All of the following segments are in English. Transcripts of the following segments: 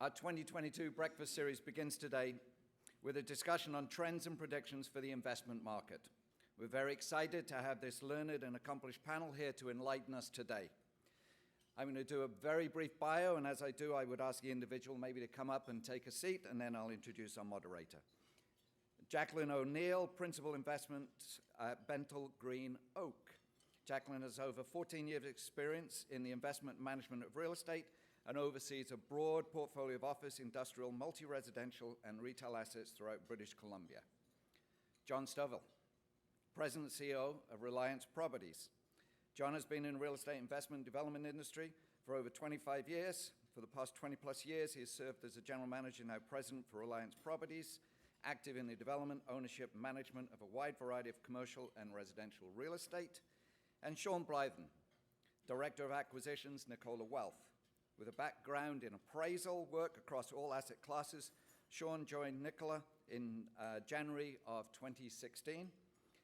Our 2022 Breakfast Series begins today with a discussion on trends and predictions for the investment market. We're very excited to have this learned and accomplished panel here to enlighten us today. I'm going to do a very brief bio, and as I do, I would ask the individual maybe to come up and take a seat, and then I'll introduce our moderator. Jacqueline O'Neill, Principal Investment at Bentel Green Oak. Jacqueline has over 14 years of experience in the investment management of real estate and oversees a broad portfolio of office, industrial, multi-residential, and retail assets throughout British Columbia. John Stovall, President and CEO of Reliance Properties. John has been in the real estate investment and development industry for over 25 years. For the past 20-plus years, he has served as a general manager, now president for Reliance Properties, active in the development, ownership, and management of a wide variety of commercial and residential real estate. And Sean Blythen, Director of Acquisitions, Nicola Wealth. With a background in appraisal work across all asset classes, Sean joined Nicola in January of 2016,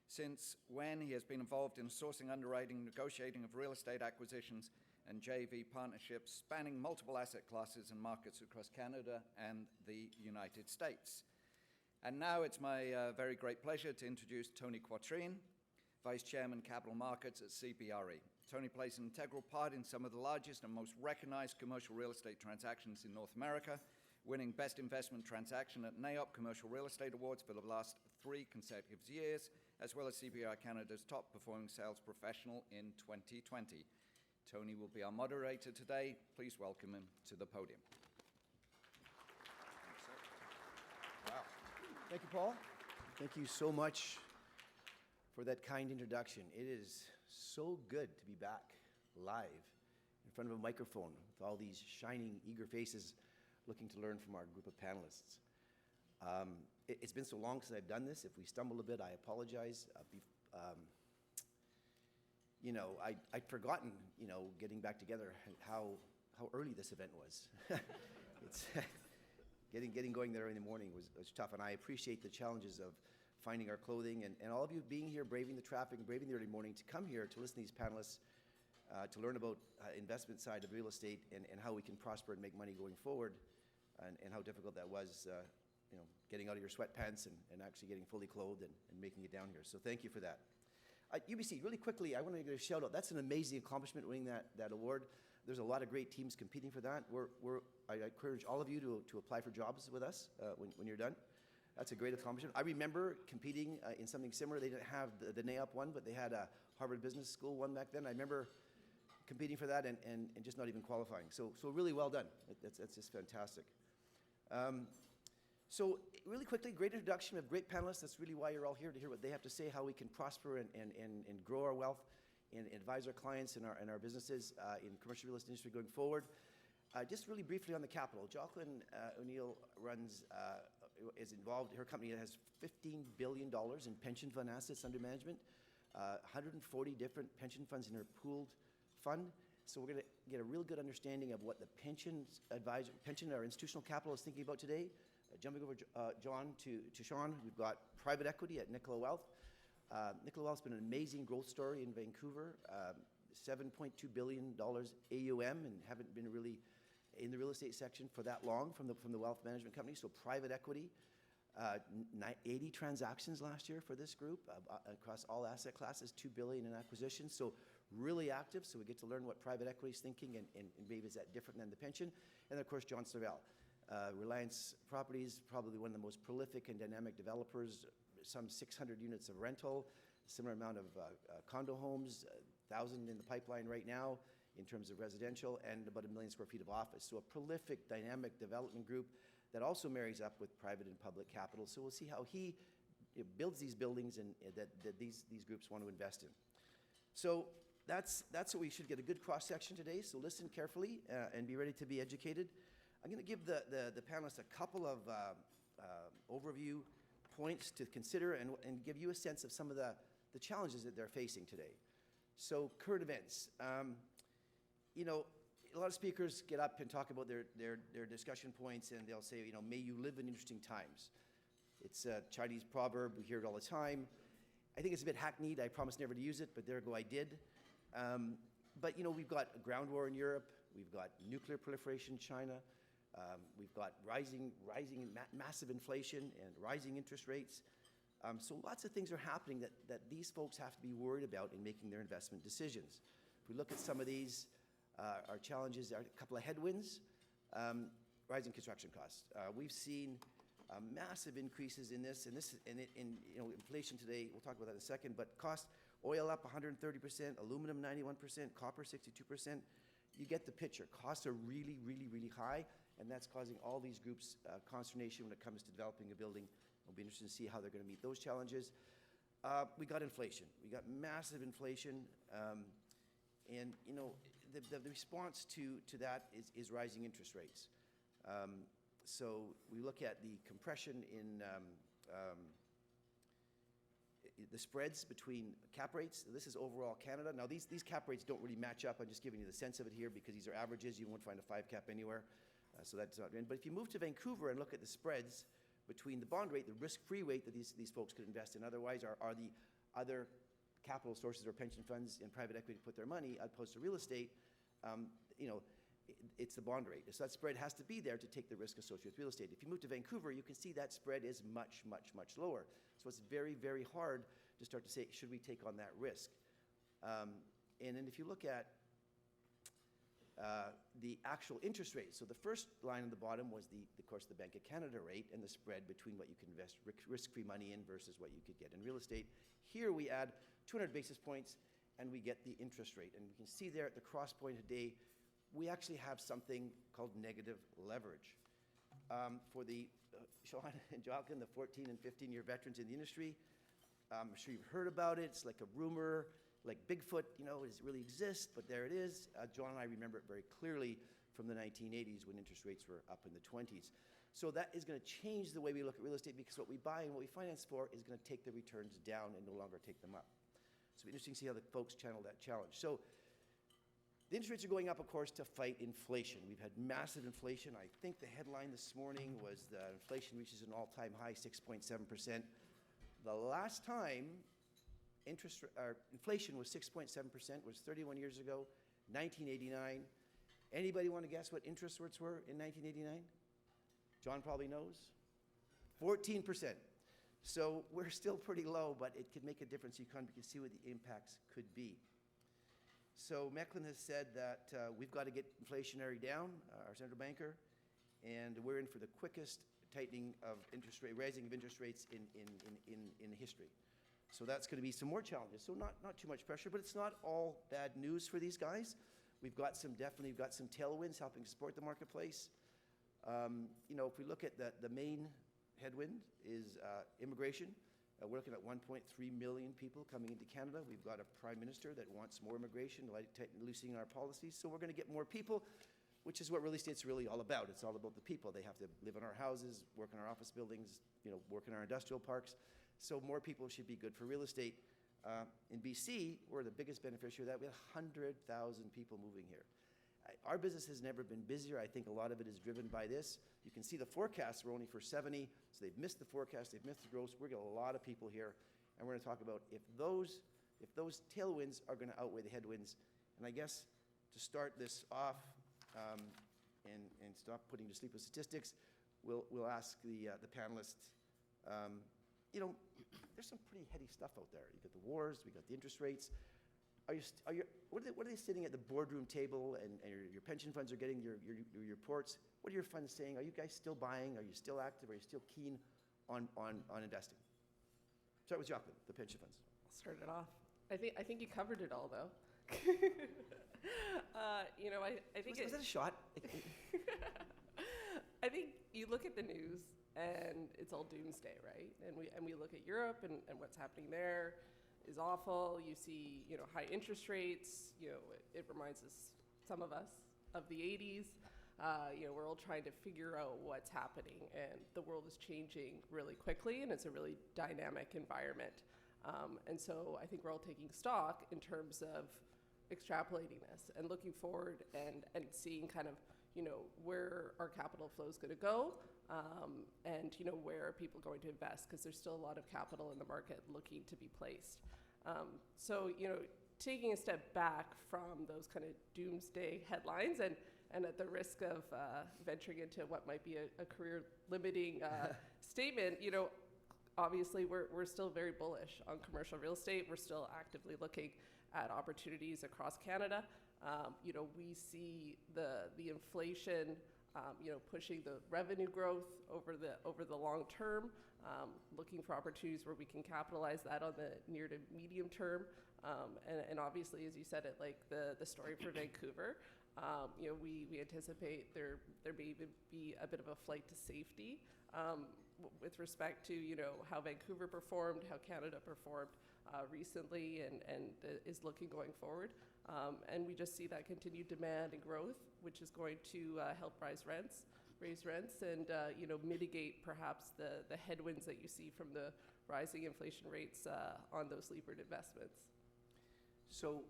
since when he has been involved in sourcing, underwriting, negotiating of real estate acquisitions and JV partnerships spanning multiple asset classes and markets across Canada and the United States. And now it's my very great pleasure to introduce Tony Quatrine, Vice Chairman, Capital Markets at CBRE. Tony plays an integral part in some of the largest and most recognized commercial real estate transactions in North America, winning Best Investment Transaction at NAIOP Commercial Real Estate Awards for the last 3 consecutive years, as well as CBRE Canada's top performing sales professional in 2020. Tony will be our moderator today. Please welcome him to the podium. Thanks, sir. Wow. Thank you, Paul. Thank you so much for that kind introduction. It is so good to be back live in front of a microphone with all these shining, eager faces looking to learn from our group of panelists. It's been so long since I've done this. If we stumble a bit, I apologize. I'd forgotten, getting back together how early this event was. It's getting going there in the morning was tough, and I appreciate the challenges of finding our clothing, and all of you being here, braving the traffic and braving the early morning to come here to listen to these panelists, to learn about investment side of real estate and how we can prosper and make money going forward, and how difficult that was, getting out of your sweatpants and actually getting fully clothed and making it down here. So thank you for that. UBC, really quickly, I want to give a shout out. That's an amazing accomplishment, winning that award. There's a lot of great teams competing for that. I encourage all of you to apply for jobs with us when you're done. That's a great accomplishment. I remember competing in something similar. They didn't have the NAIOP one, but they had a Harvard Business School one back then. I remember competing for that and just not even qualifying. So really well done. That's just fantastic. So really quickly, great introduction of great panelists. That's really why you're all here, to hear what they have to say, how we can prosper and grow our wealth and advise our clients and our businesses in commercial real estate industry going forward. Just really briefly on the capital, Jacqueline O'Neill is involved. Her company has $15 billion in pension fund assets under management, 140 different pension funds in her pooled fund. So we're going to get a real good understanding of what the pension or institutional capital is thinking about today. Jumping over John to Sean, we've got private equity at Nicola Wealth. Nicola Wealth's been an amazing growth story in Vancouver. $7.2 billion AUM, and haven't been really in the real estate section for that long from the wealth management company. So private equity, 80 transactions last year for this group across all asset classes, $2 billion in acquisitions. So really active. So we get to learn what private equity is thinking, and maybe is that different than the pension. And then of course John Stovall, Reliance Properties, probably one of the most prolific and dynamic developers. Some 600 units of rental, similar amount of condo homes, 1,000 in the pipeline right now in terms of residential, and about 1 million square feet of office. So a prolific, dynamic development group that also marries up with private and public capital. So we'll see how he builds these buildings and that these groups want to invest in. So that's what we should get a good cross-section today. So listen carefully and be ready to be educated. I'm going to give the panelists a couple of overview points to consider and give you a sense of some of the challenges that they're facing today. So current events. A lot of speakers get up and talk about their discussion points, and they'll say, may you live in interesting times. It's a Chinese proverb. We hear it all the time. I think it's a bit hackneyed. I promised never to use it, but there go I did. But we've got a ground war in Europe. We've got nuclear proliferation in China. We've got massive inflation and rising interest rates. So lots of things are happening that these folks have to be worried about in making their investment decisions. If we look at some of these, our challenges are a couple of headwinds. Rising construction costs. We've seen massive increases in this, and inflation today. We'll talk about that in a second. But cost: oil up 130%, aluminum 91%, copper 62%. You get the picture. Costs are really, really, really high, and that's causing all these groups consternation when it comes to developing a building. It'll be interesting to see how they're going to meet those challenges. We got inflation. We got massive inflation, and the response to that is rising interest rates. So we look at the compression in the spreads between cap rates. This is overall Canada. Now, these cap rates don't really match up. I'm just giving you the sense of it here because these are averages. You won't find a 5 cap anywhere, so that's not in. But if you move to Vancouver and look at the spreads between the bond rate, the risk-free rate that these folks could invest in otherwise, are the other capital sources or pension funds and private equity to put their money, as opposed to real estate, it's the bond rate. So that spread has to be there to take the risk associated with real estate. If you move to Vancouver, you can see that spread is much, much, much lower. So it's very, very hard to start to say, should we take on that risk? And then if you look at the actual interest rate, so the first line on the bottom was, of course, the Bank of Canada rate and the spread between what you can invest risk-free money in versus what you could get in real estate. Here we add 200 basis points, and we get the interest rate. And you can see there at the cross point today, we actually have something called negative leverage. For the Sean and Jocelyn, the 14 and 15-year veterans in the industry, I'm sure you've heard about it. It's like a rumor, like Bigfoot, does it really exist? But there it is. John and I remember it very clearly from the 1980s when interest rates were up in the 20s. So that is going to change the way we look at real estate, because what we buy and what we finance for is going to take the returns down and no longer take them up. So it'll be interesting to see how the folks channel that challenge. So the interest rates are going up, of course, to fight inflation. We've had massive inflation. I think the headline this morning was the inflation reaches an all-time high, 6.7%. The last time inflation was 6.7% was 31 years ago, 1989. Anybody want to guess what interest rates were in 1989? John probably knows. 14%. So we're still pretty low, but it could make a difference. You can see what the impacts could be. So Mecklin has said that we've got to get inflationary down, our central banker, and we're in for the quickest tightening of raising of interest rates in history. So that's going to be some more challenges. So not too much pressure, but it's not all bad news for these guys. We've got some tailwinds helping support the marketplace. If we look at the main headwind is immigration. We're looking at 1.3 million people coming into Canada. We've got a prime minister that wants more immigration, loosening our policies. So we're going to get more people, which is what real estate's really all about. It's all about the people. They have to live in our houses, work in our office buildings, work in our industrial parks. So more people should be good for real estate. In BC, we're the biggest beneficiary of that. We have 100,000 people moving here. Our business has never been busier. I think a lot of it is driven by this. You can see the forecasts were only for 70, so they've missed the forecast, they've missed the growth. We're getting a lot of people here, and we're going to talk about if those tailwinds are going to outweigh the headwinds. And I guess to start this off and stop putting to sleep with statistics, we'll ask the panelists. There's some pretty heady stuff out there. You got the wars, we got the interest rates. What are they sitting at the boardroom table and your pension funds are getting your reports? What are your funds saying? Are you guys still buying? Are you still active? Are you still keen on investing? Start with Jocelyn, the pension funds. I'll start it off. I think you covered it all, though. I think was that a shot? I think you look at the news and it's all doomsday, right? And we look at Europe and what's happening there is awful. You see, high interest rates. It reminds some of us of the 80s. We're all trying to figure out what's happening, and the world is changing really quickly, and it's a really dynamic environment. And so I think we're all taking stock in terms of extrapolating this and looking forward and seeing kind of, where our capital flow is going to go, and, where are people going to invest, because there's still a lot of capital in the market looking to be placed. So, taking a step back from those kind of doomsday headlines and And at the risk of venturing into what might be a career-limiting statement, obviously we're still very bullish on commercial real estate. We're still actively looking at opportunities across Canada. We see the inflation, pushing the revenue growth over the long term, looking for opportunities where we can capitalize that on the near to medium term. And obviously, as you said, the story for Vancouver, we anticipate there may even be a bit of a flight to safety with respect to how Vancouver performed, how Canada performed recently, and is looking going forward. And we just see that continued demand and growth, which is going to help raise rents, and mitigate perhaps the headwinds that you see from the rising inflation rates on those levered investments. So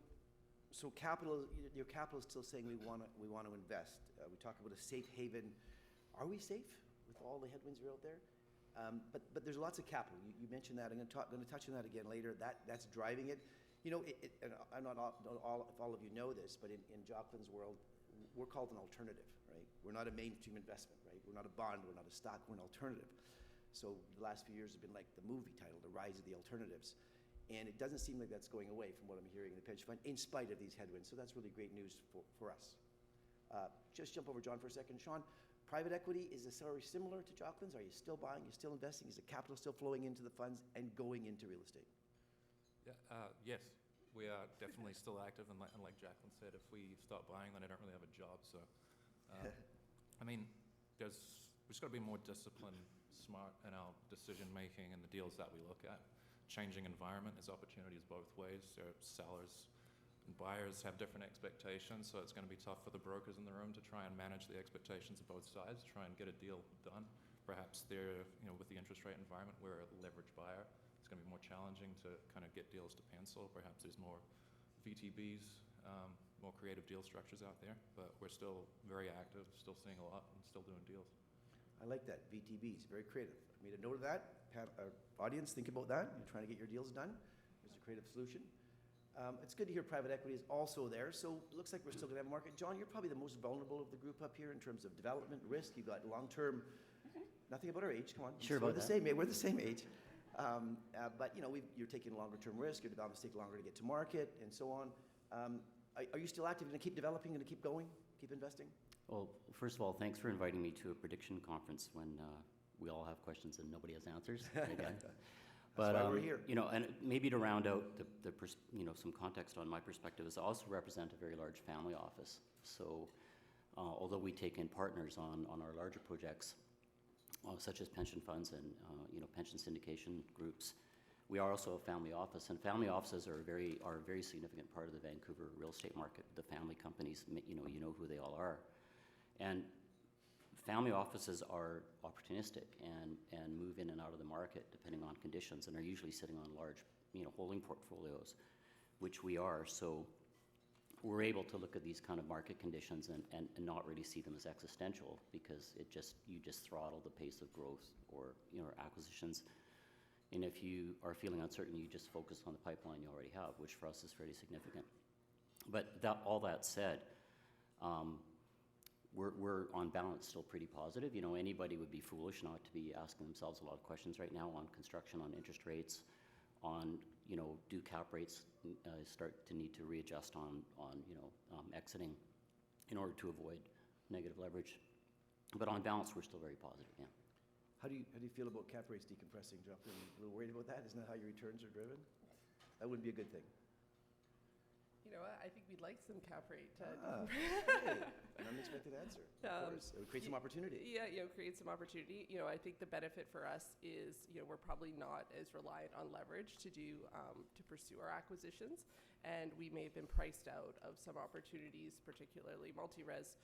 capital, your capital is still saying we want to invest. We talk about a safe haven. Are we safe with all the headwinds that are out there? But there's lots of capital. You mentioned that. I'm going to touch on that again later. That's driving it. And I'm not all if all of you know this, but in Jocelyn's world, we're called an alternative, right? We're not a mainstream investment, right? We're not a bond. We're not a stock. We're an alternative. So the last few years have been like the movie title, The Rise of the Alternatives. And it doesn't seem like that's going away from what I'm hearing in the pension fund, in spite of these headwinds. So that's really great news for us. Just jump over John for a second. Sean, private equity, is the story similar to Jocelyn's? Are you still buying? You're still investing? Is the capital still flowing into the funds and going into real estate? Yeah, yes, we are definitely still active. And like Jacqueline said, if we start buying, then I don't really have a job. So, I mean, we just got to be more disciplined, smart in our decision making and the deals that we look at. Changing environment is opportunities both ways. Sellers and buyers have different expectations, so it's going to be tough for the brokers in the room to try and manage the expectations of both sides, try and get a deal done. Perhaps they're, with the interest rate environment, we're a leveraged buyer. It's going to be more challenging to kind of get deals to pencil. Perhaps there's more VTBs, more creative deal structures out there, but we're still very active, still seeing a lot, and still doing deals. I like that, VTBs, very creative. I made a note of that. Audience, think about that. You're trying to get your deals done. There's a creative solution. It's good to hear private equity is also there. So it looks like we're still going to have a market. John, you're probably the most vulnerable of the group up here in terms of development risk. You've got long-term, nothing about our age. Come on. Sure we're about the that. same. We're the same age. But you're taking longer-term risk. Your developments take longer to get to market, and so on. Are you still active? Going to keep developing? Going to keep going? Keep investing? Well, first of all, thanks for inviting me to a prediction conference when we all have questions and nobody has answers. Again. That's why we're here. And maybe to round out some context on my perspective, is I also represent a very large family office. So, although we take in partners on our larger projects, such as pension funds and pension syndication groups, we are also a family office, and family offices are a very significant part of the Vancouver real estate market. The family companies, you know who they all are, and family offices are opportunistic and move in and out of the market depending on conditions, and are usually sitting on large, holding portfolios, which we are. So we're able to look at these kind of market conditions and not really see them as existential, because you just throttle the pace of growth or acquisitions. And if you are feeling uncertain, you just focus on the pipeline you already have, which for us is fairly significant. But all that said, we're on balance still pretty positive. Anybody would be foolish not to be asking themselves a lot of questions right now on construction, on interest rates, on do cap rates start to need to readjust on exiting in order to avoid negative leverage. But on balance, we're still very positive. Yeah. How do you feel about cap rates decompressing, Jocelyn? Are you a little worried about that? Isn't that how your returns are driven? That wouldn't be a good thing. I think we'd like some cap rate. Hey, an unexpected answer. Of course, it would create some opportunity. Yeah, create some opportunity. I think the benefit for us is, we're probably not as reliant on leverage to pursue our acquisitions, and we may have been priced out of some opportunities, particularly multi-res,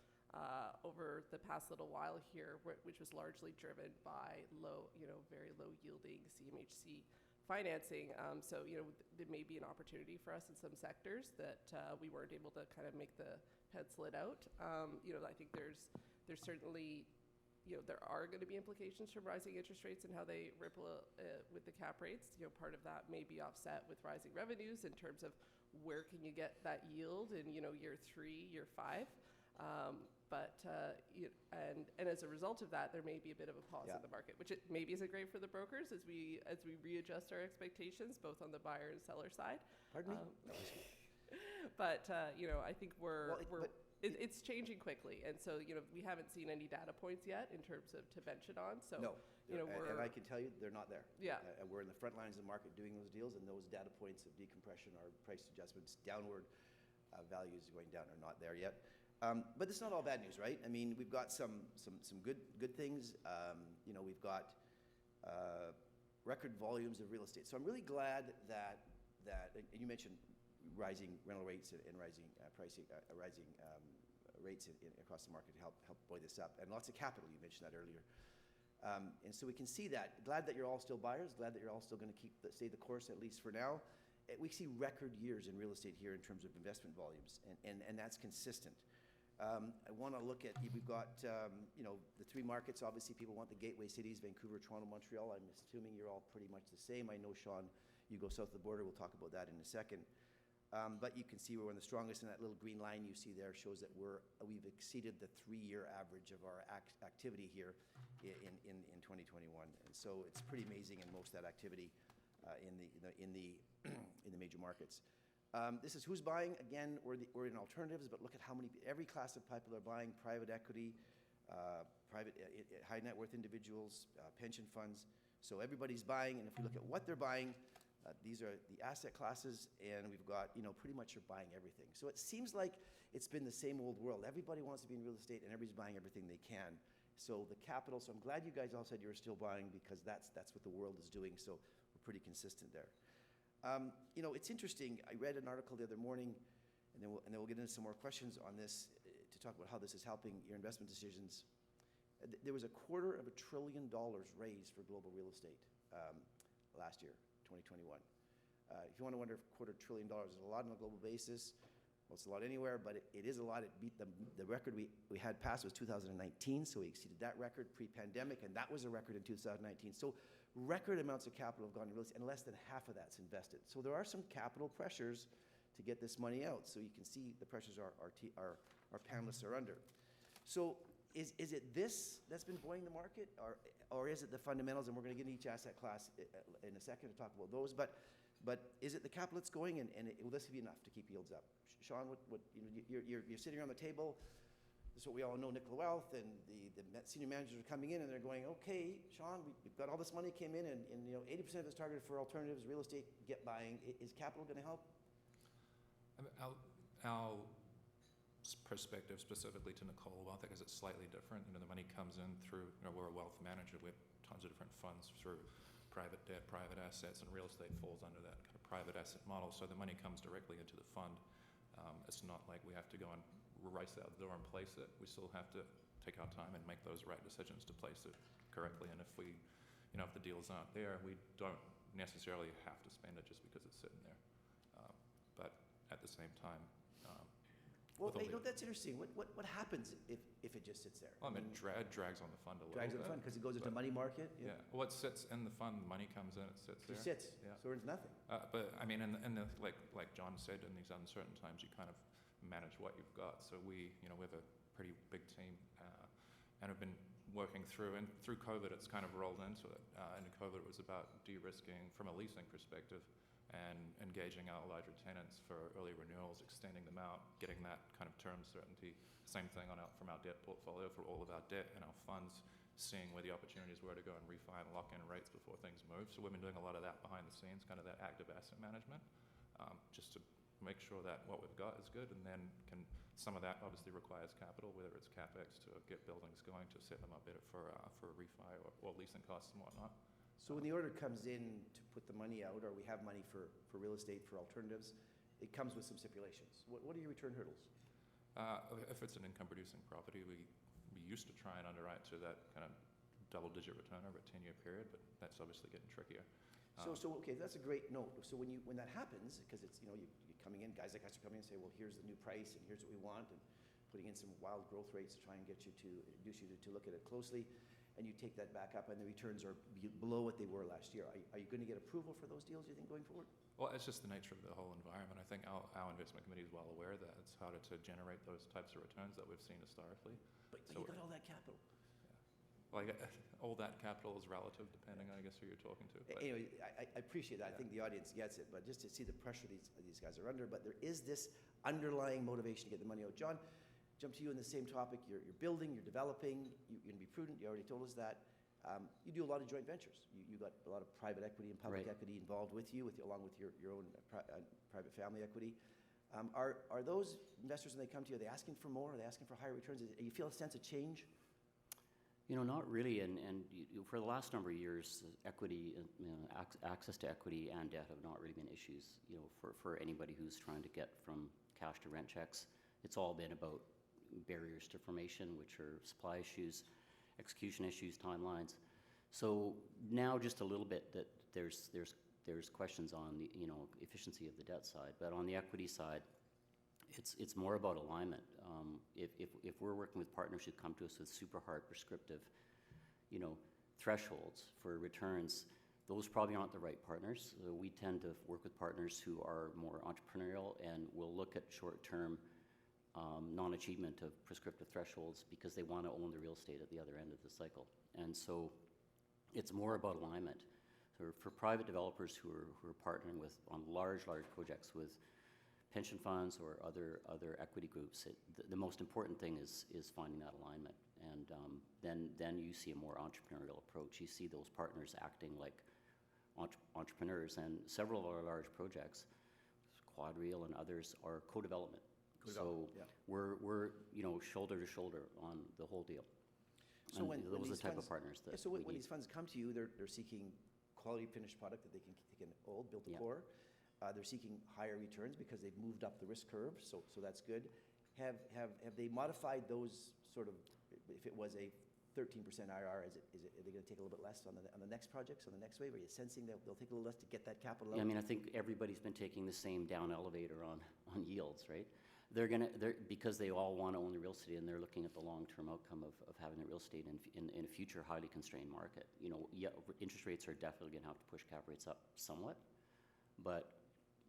over the past little while here, which was largely driven by very low yielding CMHC financing. So, there may be an opportunity for us in some sectors that we weren't able to kind of make the pencil it out. I think there's certainly, there are going to be implications from rising interest rates and how they ripple with the cap rates. Part of that may be offset with rising revenues in terms of where can you get that yield in, year 3, year 5. And as a result of that, there may be a bit of a pause Yeah. in the market, which it maybe isn't great for the brokers as we readjust our expectations, both on the buyer and seller side. Pardon me? Um, But I think it's changing quickly, and so we haven't seen any data points yet in terms of to bench it on. So No. you know, And I can tell you, they're not there. Yeah. And we're in the front lines of the market doing those deals, and those data points of decompression or price adjustments downward, values going down are not there yet. But it's not all bad news, right? I mean, we've got some good things. We've got record volumes of real estate. So I'm really glad that and you mentioned rising rental rates and rising pricing, rising rates across the market to help buoy this up, and lots of capital. You mentioned that earlier. And so we can see that. Glad that you're all still buyers. Glad that you're all still going to stay the course, at least for now. We see record years in real estate here in terms of investment volumes, and that's consistent. I want to look at, we've got, the three markets. Obviously, people want the gateway cities, Vancouver, Toronto, Montreal. I'm assuming you're all pretty much the same. I know, Sean, you go south of the border. We'll talk about that in a second. But you can see we're one of the strongest, and that little green line you see there shows that we've exceeded the 3-year average of our activity here in 2021. And so it's pretty amazing in most of that activity in the major markets. This is who's buying. Again, we're in alternatives, but look at how many, every class of people are buying: private equity, private high net worth individuals, pension funds. So everybody's buying, and if we look at what they're buying, these are the asset classes, and we've got, pretty much you're buying everything. So it seems like it's been the same old world. Everybody wants to be in real estate, and everybody's buying everything they can. So the capital, so I'm glad you guys all said you were still buying, because that's what the world is doing, so we're pretty consistent there. It's interesting. I read an article the other morning, and then we'll get into some more questions on this to talk about how this is helping your investment decisions. There was $250 billion raised for global real estate last year, 2021. If you want to wonder if $250 billion is a lot on a global basis, well, it's a lot anywhere, but it is a lot. It beat the record we had passed was 2019, so we exceeded that record pre-pandemic, and that was a record in 2019. So record amounts of capital have gone to real estate, and less than half of that's invested. So there are some capital pressures to get this money out. So you can see the pressures our panelists are under. So is it this that's been buoying the market, or is it the fundamentals? And we're going to get into each asset class in a second to talk about those. But is it the capital that's going, and will this be enough to keep yields up? Sean, you're sitting around the table. This is what we all know, Nicola Wealth, and the senior managers are coming in, and they're going, okay, Sean, we've got all this money came in, and 80% of it's targeted for alternatives, real estate, get buying. Is capital going to help? I mean, our perspective specifically to Nicola Wealth, I guess it's slightly different. The money comes in through, we're a wealth manager. We have tons of different funds through private debt, private assets, and real estate falls under that kind of private asset model. So the money comes directly into the fund. It's not like we have to go and race out the door and place it. We still have to take our time and make those right decisions to place it correctly. And if if the deals aren't there, we don't necessarily have to spend it just because it's sitting there. But at the same time, well, that's interesting. What happens if it just sits there? Well, it drags on the fund a little bit. Drags on the fund because it goes into money market? Yeah. Well, it sits in the fund, the money comes in, it sits there. It sits, Yeah. so it's nothing. But I mean, like John said, in these uncertain times, you kind of manage what you've got. So we have a pretty big team, and have been working through. And through COVID, it's kind of rolled into it. And in COVID, it was about de-risking from a leasing perspective, and engaging our larger tenants for early renewals, extending them out, getting that kind of term certainty. Same thing from our debt portfolio for all of our debt and our funds, seeing where the opportunities were to go and refi and lock in rates before things move. So we've been doing a lot of that behind the scenes, kind of that active asset management, just to make sure that what we've got is good. And then some of that obviously requires capital, whether it's CapEx to get buildings going, to set them up better for a refi or leasing costs and whatnot. So when the order comes in to put the money out, or we have money for real estate, for alternatives, it comes with some stipulations. What are your return hurdles? If it's an income-producing property, we used to try and underwrite to that kind of double-digit return over a 10-year period, but that's obviously getting trickier. So okay, that's a great note. So when that happens, because it's you're coming in, guys like us are coming in and say, well, here's the new price, and here's what we want, and putting in some wild growth rates to try and get you to induce you to look at it closely. and you take that back up, and the returns are below what they were last year. Are you going to get approval for those deals, you think, going forward? Well, it's just the nature of the whole environment. I think our investment committee is well aware that it's harder to generate those types of returns that we've seen historically. But So- you got all that capital. Well, all that capital is relative, depending, I guess, who you're talking to. But Anyway, I appreciate that. I Yeah. think the audience gets it, but just to see the pressure these guys are under, but there is this underlying motivation to get the money out. John, jump to you on the same topic. You're building, you're developing, you're going to be prudent. You already told us that. You do a lot of joint ventures. You got a lot of private equity and public Right. equity involved with you, along with your own private family equity. Are those investors, when they come to you, are they asking for more? Are they asking for higher returns? Do you feel a sense of change? Not really, and for the last number of years, equity, access to equity and debt have not really been issues, for anybody who's trying to get from cash to rent checks. It's all been about barriers to formation, which are supply issues, execution issues, timelines. So now just a little bit that there's questions on the, efficiency of the debt side, but on the equity side, it's more about alignment. If we're working with partners who come to us with super hard prescriptive, thresholds for returns, those probably aren't the right partners. So we tend to work with partners who are more entrepreneurial and will look at short-term non-achievement of prescriptive thresholds because they want to own the real estate at the other end of the cycle. And so it's more about alignment. So for private developers who are partnering on large projects with pension funds or other equity groups, the most important thing is finding that alignment. And then you see a more entrepreneurial approach. You see those partners acting like entrepreneurs, and several of our large projects, Quadreal and others, are co-development. So yeah. we're shoulder to shoulder on the whole deal. So And when those are the these type funds- of partners that So we when need. these funds come to you, they're seeking quality finished product that they can hold, built to Yeah. core. They're seeking higher returns because they've moved up the risk curve, so that's good. Have they modified those sort of, if it was a 13% IRR, are they going to take a little bit less on the next projects, on the next wave? Are you sensing that they'll take a little less to get that capital out? Yeah, I think everybody's been taking the same down elevator on yields, right? Because they all want to own the real estate, and they're looking at the long-term outcome of having the real estate in a future highly constrained market. Yeah, interest rates are definitely going to have to push cap rates up somewhat, but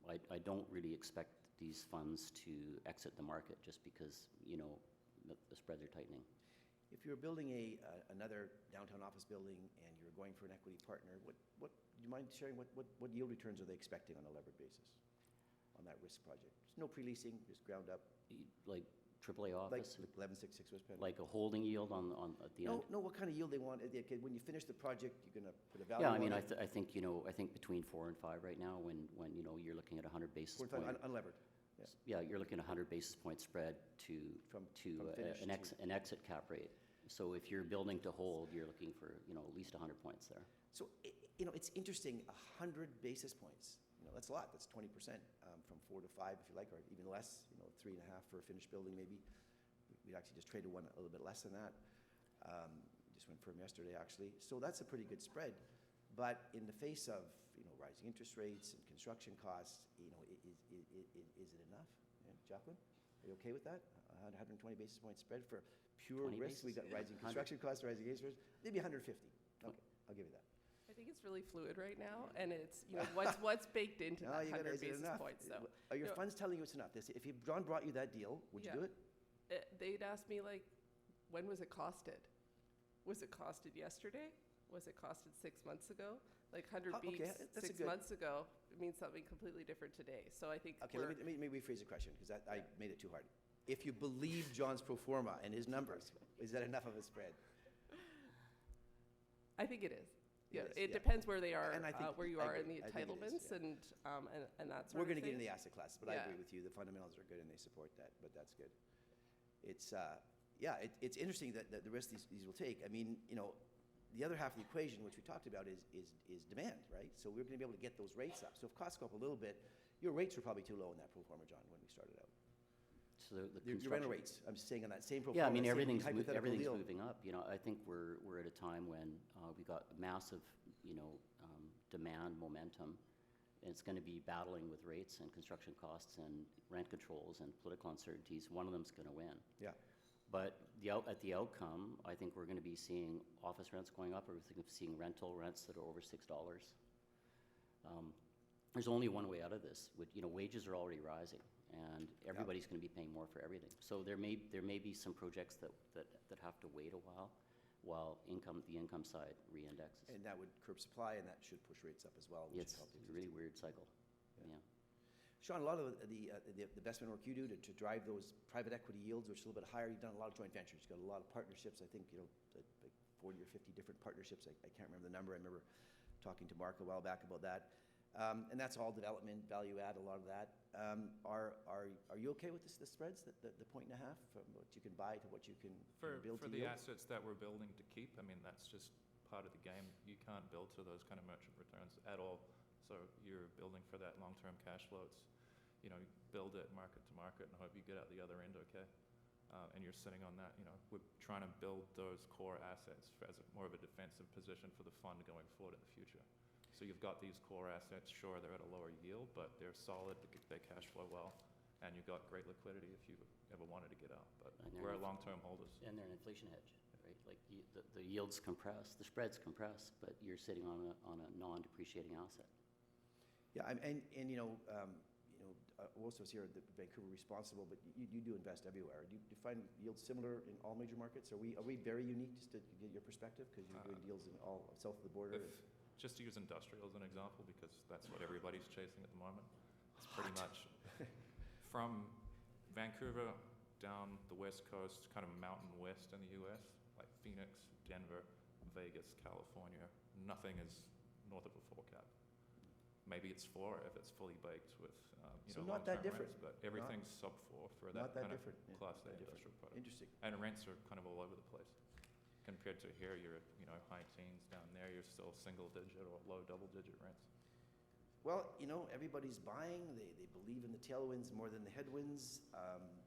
I don't really expect these funds to exit the market just because, the spreads are tightening. If you're building another downtown office building and you're going for an equity partner, do you mind sharing what yield returns are they expecting on a levered basis on that risk project? There's no pre-leasing, just ground up, Like AAA like office, 1166 West Penn. like a holding yield on at the end? No, what kind of yield they want? When you finish the project, you're going to put a value Yeah, on it? I think between 4 and 5 right now, when you're looking at 100 basis 4 and point. 5 unlevered. Yeah, you're looking at 100 basis point spread to From finish an exit cap rate. So if you're building to hold, you're looking for at least 100 points there. So, it's interesting, 100 basis points. That's a lot. That's 20% from 4 to 5, if you like, or even less, 3.5 for a finished building maybe. We actually just traded one a little bit less than that. Just went for them yesterday, actually. So that's a pretty good spread. But in the face of, rising interest rates and construction costs, is it enough? Yeah, Jacqueline, are you okay with that? 120 basis point spread for pure 20 risk? We got basis? rising 100. construction costs, rising interest rates. Maybe 150. Okay, I'll give you that. I think it's really fluid right now, and it's what's baked into No, that you gotta- 100 is it basis enough? points. So Are your No. funds telling you it's enough? If John brought you that deal, would you Yeah. do it? they'd ask me when was it costed? Was it costed yesterday? Was it costed 6 months ago? 100 Okay, beeps that's a 6 good- months ago, it means something completely different today. So I think Okay, let me rephrase the question, because I made it too hard. If you believe John's pro forma and his numbers, is that enough of a spread? I think it is. Yeah, is, it yeah. depends where they are, And I think- where you I are in agree. the I think it is, entitlements yeah. and that sort We're of going to get thing. into the asset classes, but I Yeah. agree with you. The fundamentals are good and they support that, but that's good. It's, it's interesting that the risk these will take. I mean, the other half of the equation, which we talked about, is demand, right? So we're going to be able to get those rates up. So if costs go up a little bit, your rates were probably too low in that pro forma, John, when we started out. So the Your rental construction- rates, I'm just saying on that same pro Yeah, forma. same everything's hypothetical deal. moving up. I think we're at a time when we got massive, demand momentum, and it's going to be battling with rates and construction costs and rent controls and political uncertainties. One of them's going to win. Yeah. But at the outcome, I think we're going to be seeing office rents going up, or we're seeing rental rents that are over $6. There's only one way out of this. Wages are already rising, and everybody's going to be paying more for everything. So there may be some projects that have to wait a while the income side re-indexes. And that would curb supply, and that should push rates up as well. Which It's help a really weird cycle. Yeah. Sean, a lot of the investment work you do to drive those private equity yields, which are a little bit higher, you've done a lot of joint ventures. You've got a lot of partnerships. I think, like 40 or 50 different partnerships. I can't remember the number. I remember talking to Mark a while back about that. And that's all development, value add, a lot of that. Are you okay with the spreads, the 1.5 from what you can buy to what you can build For to the yield? assets that we're building to keep, I mean, that's just part of the game. You can't build to those kind of merchant returns at all. So you're building for that long-term cash flow. It's, build it market to market and hope you get out the other end okay. And you're sitting on that, we're trying to build those core assets as more of a defensive position for the fund going forward in the future. So you've got these core assets, sure, they're at a lower yield, but they're solid, they cash flow well, and you've got great liquidity if you ever wanted to get out. But we're long-term holders. And they're an inflation hedge, right? Like the yields compress, the spreads compress, but you're sitting on a non-depreciating asset. Yeah, most of us here at Vancouver Responsible, but you do invest everywhere. Do you find yields similar in all major markets? Are we very unique, just to get your perspective, because you're doing deals in all south of the border? Just to use industrial as an example, because that's what everybody's chasing at the moment. It's pretty much from Vancouver down the west coast, kind of mountain west in the US, like Phoenix, Denver, Vegas, California. Nothing is north of a 4 cap. Maybe it's 4 if it's fully baked with So not that different. Rents, but everything's sub 4 for that kind of class A industrial product. Interesting. And rents are kind of all over the place. Compared to here, you're high teens. Down there, you're still single digit or low double digit rents. Well, everybody's buying. They believe in the tailwinds more than the headwinds.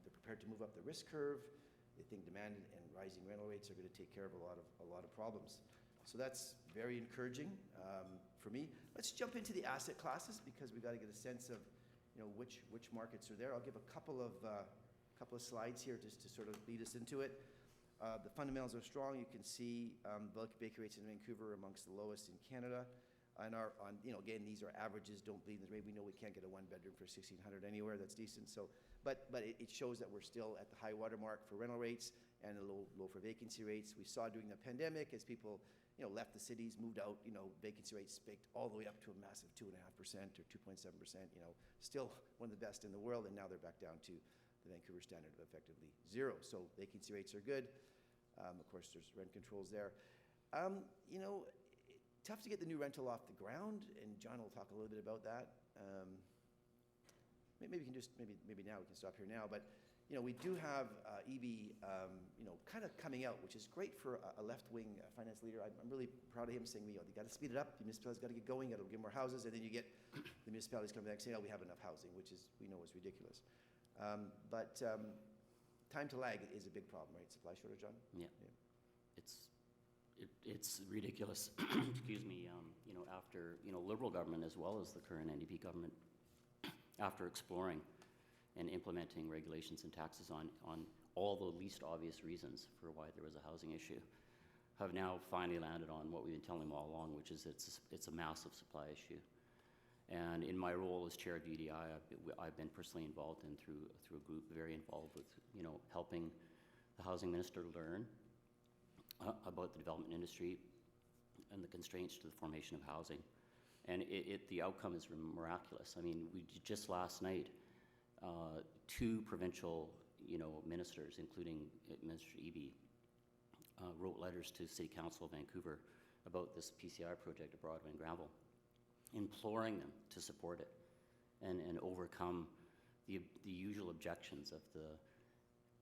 They're prepared to move up the risk curve. They think demand and rising rental rates are going to take care of a lot of problems. So that's very encouraging for me. Let's jump into the asset classes, because we've got to get a sense of which markets are there. I'll give a couple of slides here just to sort of lead us into it. The fundamentals are strong. You can see vacancy rates in Vancouver are amongst the lowest in Canada. And again, these are averages. Don't bleed in the rain. We know we can't get a one-bedroom for $1,600 anywhere. That's decent. So, but it shows that we're still at the high water mark for rental rates and a low for vacancy rates. We saw during the pandemic, as people left the cities, moved out, vacancy rates spiked all the way up to a massive 2.5% or 2.7%, still one of the best in the world, and now they're back down to the Vancouver standard of effectively 0. So vacancy rates are good. Of course, there's rent controls there. Tough to get the new rental off the ground, and John will talk a little bit about that. Maybe we can maybe now we can stop here now, but we do have EB, kind of coming out, which is great for a left-wing finance leader. I'm really proud of him saying, they got to speed it up. The municipality's got to get going. Got to get more houses, and then you get the municipalities coming back saying, "Oh, we have enough housing," which we know is ridiculous. But time to lag is a big problem, right? Supply shortage, John. Yeah. It's ridiculous. Excuse me. After Liberal government as well as the current NDP government, after exploring and implementing regulations and taxes on all the least obvious reasons for why there was a housing issue, have now finally landed on what we've been telling them all along, which is it's a massive supply issue. And in my role as chair of UDI, I've been personally involved in through a group very involved with helping the housing minister learn about the development industry and the constraints to the formation of housing. And the outcome is miraculous. I mean, we just last night, 2 provincial, ministers, including Minister Eby, wrote letters to City Council of Vancouver about this PCI project at Broadway and Granville, imploring them to support it and overcome the usual objections of the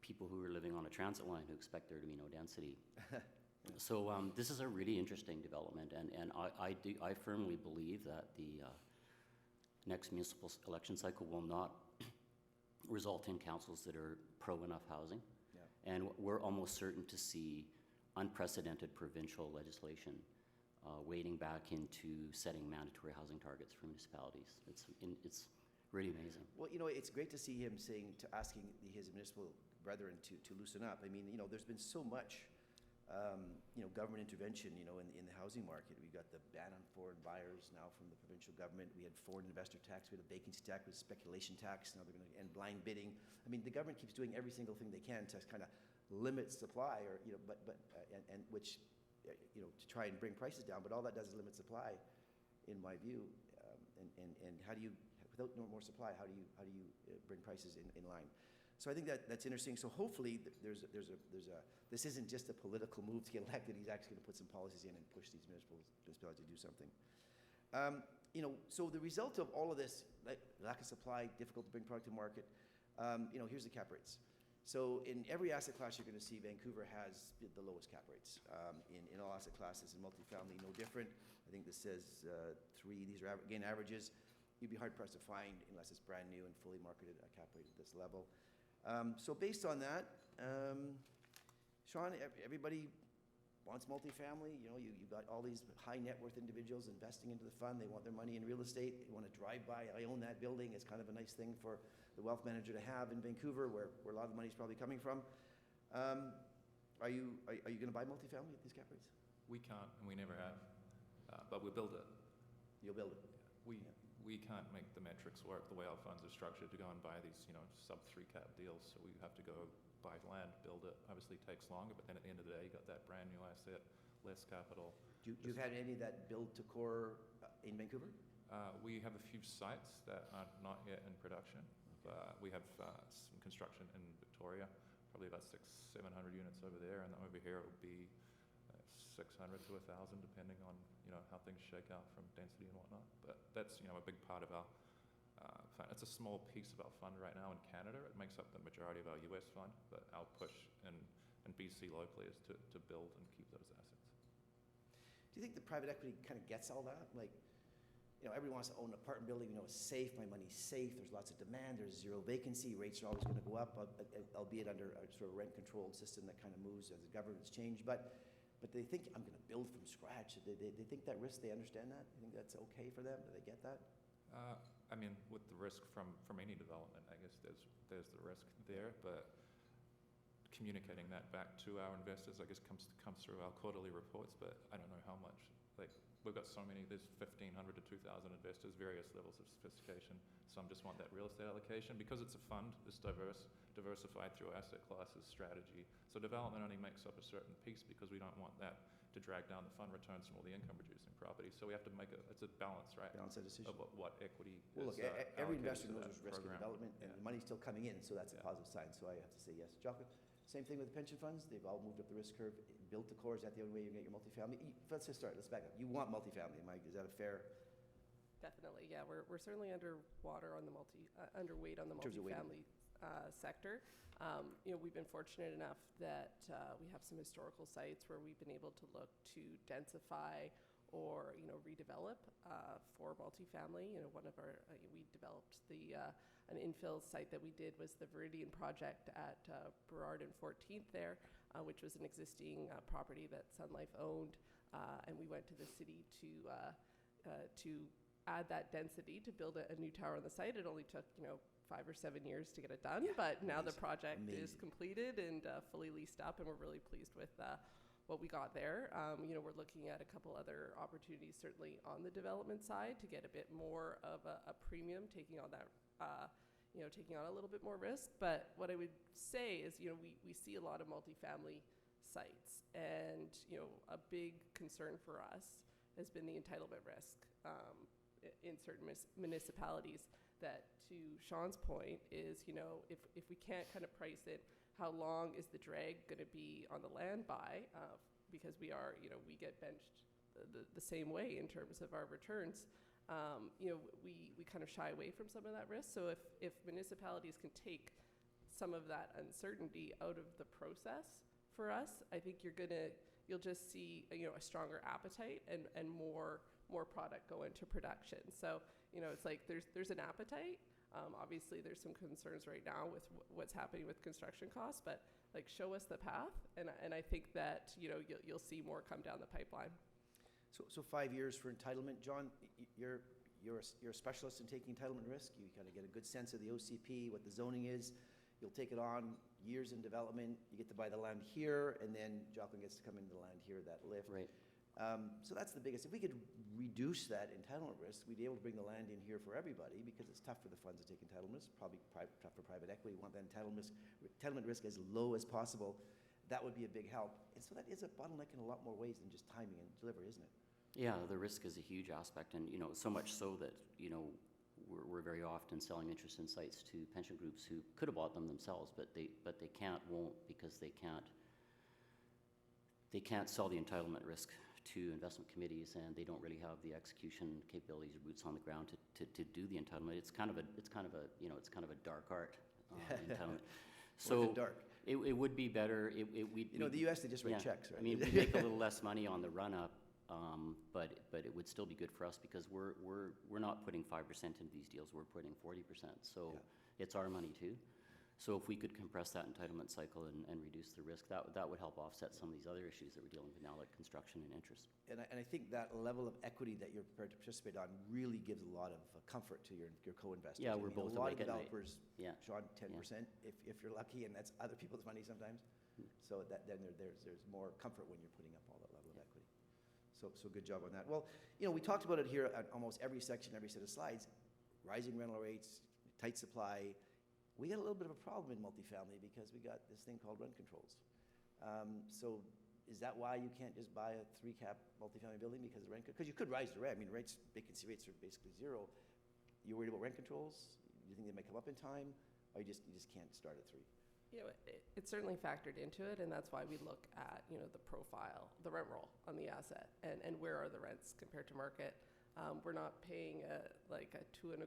people who are living on a transit line who expect there to be no density. So this is a really interesting development, and I firmly believe that the next municipal election cycle will not result in councils that are pro enough housing. Yeah. And we're almost certain to see unprecedented provincial legislation wading back into setting mandatory housing targets for municipalities. It's really amazing. Well, it's great to see him asking his municipal brethren to loosen up. I mean, there's been so much, government intervention, in the housing market. We got the ban on foreign buyers now from the provincial government. We had foreign investor tax. We had a vacancy tax with speculation tax. Now they're going to end blind bidding. I mean, the government keeps doing every single thing they can to kind of limit supply, or which to try and bring prices down. But all that does is limit supply, in my view. And how do you, without no more supply, how do you bring prices in line? So I think that's interesting. So hopefully this isn't just a political move to get elected. He's actually going to put some policies in and push these municipalities to do something. So the result of all of this, lack of supply, difficult to bring product to market, here's the cap rates. So in every asset class, you're going to see Vancouver has the lowest cap rates. In all asset classes, in multifamily, no different. I think this says 3. These are, again, averages. You'd be hard-pressed to find, unless it's brand new and fully marketed, a cap rate at this level. So based on that, Sean, everybody wants multifamily. You've got all these high net worth individuals investing into the fund. They want their money in real estate. They want to drive by. I own that building. It's kind of a nice thing for the wealth manager to have in Vancouver, where a lot of the money is probably coming from. Are you going to buy multifamily at these cap rates? We can't, and we never have, but we'll build it. You'll build it. We can't make the metrics work the way our funds are structured to go and buy these, sub-3 cap deals. So we have to go buy land, build it. Obviously, it takes longer, but then at the end of the day, you got that brand new asset, less capital. Do you have any of that build to core in Vancouver? We have a few sites that are not yet in production. We have some construction in Victoria, probably about 600-700 units over there, and over here it would be 600 to 1,000, depending on how things shake out from density and whatnot. But that's a big part of our fund. It's a small piece of our fund right now in Canada. It makes up the majority of our US fund, but our push in BC locally is to build and keep those assets. Do you think the private equity kind of gets all that? Like, everybody wants to own an apartment building. It's safe. My money's safe. There's lots of demand. There's zero vacancy. Rates are always going to go up, albeit under a sort of rent-controlled system that kind of moves as the government's changed. But they think, I'm going to build from scratch. They think that risk, they understand that? You think that's okay for them? Do they get that? I mean, with the risk from any development, I guess there's the risk there, but communicating that back to our investors, I guess, comes through our quarterly reports, but I don't know how much. Like, we've got so many, there's 1,500 to 2,000 investors, various levels of sophistication. Some just want that real estate allocation. Because it's a fund, it's diversified through asset classes, strategy. So development only makes up a certain piece because we don't want that to drag down the fund returns from all the income-producing properties. So we have to make it's a balance, right? Balance that decision. Of what equity Well, is, look, every allocated investor to knows that there's risk in program. development, and the money's still coming in, so that's a Yeah. positive sign. So I have to say yes. Jocko, same thing with the pension funds. They've all moved up the risk curve. Built to core, is that the only way you get your multifamily? Let's just start. Let's back up. You want multifamily, Mike? Is that a fair? Definitely, yeah. We're certainly underweight on the terms of weighting. multifamily sector. We've been fortunate enough that we have some historical sites where we've been able to look to densify or redevelop for multifamily. We developed an infill site that we did was the Viridian project at Burrard and 14th there, which was an existing property that Sun Life owned, and we went to the city to add that density to build a new tower on the site. It only took 5 or 7 years to get it done, but now the project is completed and fully leased up, and we're really pleased with what we got there. We're looking at a couple other opportunities, certainly on the development side, to get a bit more of a premium, taking on a little bit more risk. But what I would say is, we see a lot of multifamily sites, and a big concern for us has been the entitlement risk in certain municipalities. That, to Sean's point, is if we can't kind of price it, how long is the drag going to be on the land buy? Because we get benched the same way in terms of our returns. We kind of shy away from some of that risk. So if municipalities can take some of that uncertainty out of the process for us, I think you'll just see a stronger appetite and more product go into production. So it's like there's an appetite. Obviously, there's some concerns right now with what's happening with construction costs, but show us the path, and I think that you'll see more come down the pipeline. So 5 years for entitlement, John. You're a specialist in taking entitlement risk. You kind of get a good sense of the OCP, what the zoning is. You'll take it on. years in development, you get to buy the land here, and then Jocelyn gets to come into the land here, that lift. Right. So that's the biggest. If we could reduce that entitlement risk, we'd be able to bring the land in here for everybody, because it's tough for the funds to take entitlement risk, probably tough for private equity. We want that entitlement risk as low as possible. That would be a big help. And so that is a bottleneck in a lot more ways than just timing and delivery, isn't it? Yeah, the risk is a huge aspect, and, so much so that, we're very often selling interest in sites to pension groups who could have bought them themselves, but they won't, because they can't sell the entitlement risk to investment committees, and they don't really have the execution capabilities or boots on the ground to do the entitlement. It's kind of a dark art, entitlement. So dark. it would be better. The U.S. they just write checks, right? I mean, we make a little less money on the run up, but it would still be good for us, because we're not putting 5% into these deals. We're putting 40%. So it's our money too. So if we could compress that entitlement cycle and reduce the risk, that would help offset some of these other issues that we're dealing with now, like construction and interest. And I think that level of equity that you're prepared to participate on really gives a lot of comfort to your co-investors. Yeah, we're both a lot of awake at night. developers, Yeah. Sean, 10% if you're lucky, and that's other people's money sometimes. So then there's more comfort when you're putting up all that level of equity. So good job on that. Well, we talked about it here at almost every section, every set of slides. Rising rental rates, tight supply. We got a little bit of a problem in multifamily because we got this thing called rent controls. So is that why you can't just buy a 3-cap multifamily building because of rent? Because you could raise the rent. I mean, vacancy rates are basically zero. You worried about rent controls? You think they might come up in time, or you just can't start at 3? It's certainly factored into it, and that's why we look at the profile, the rent roll on the asset, and where are the rents compared to market. We're not paying a 2.25,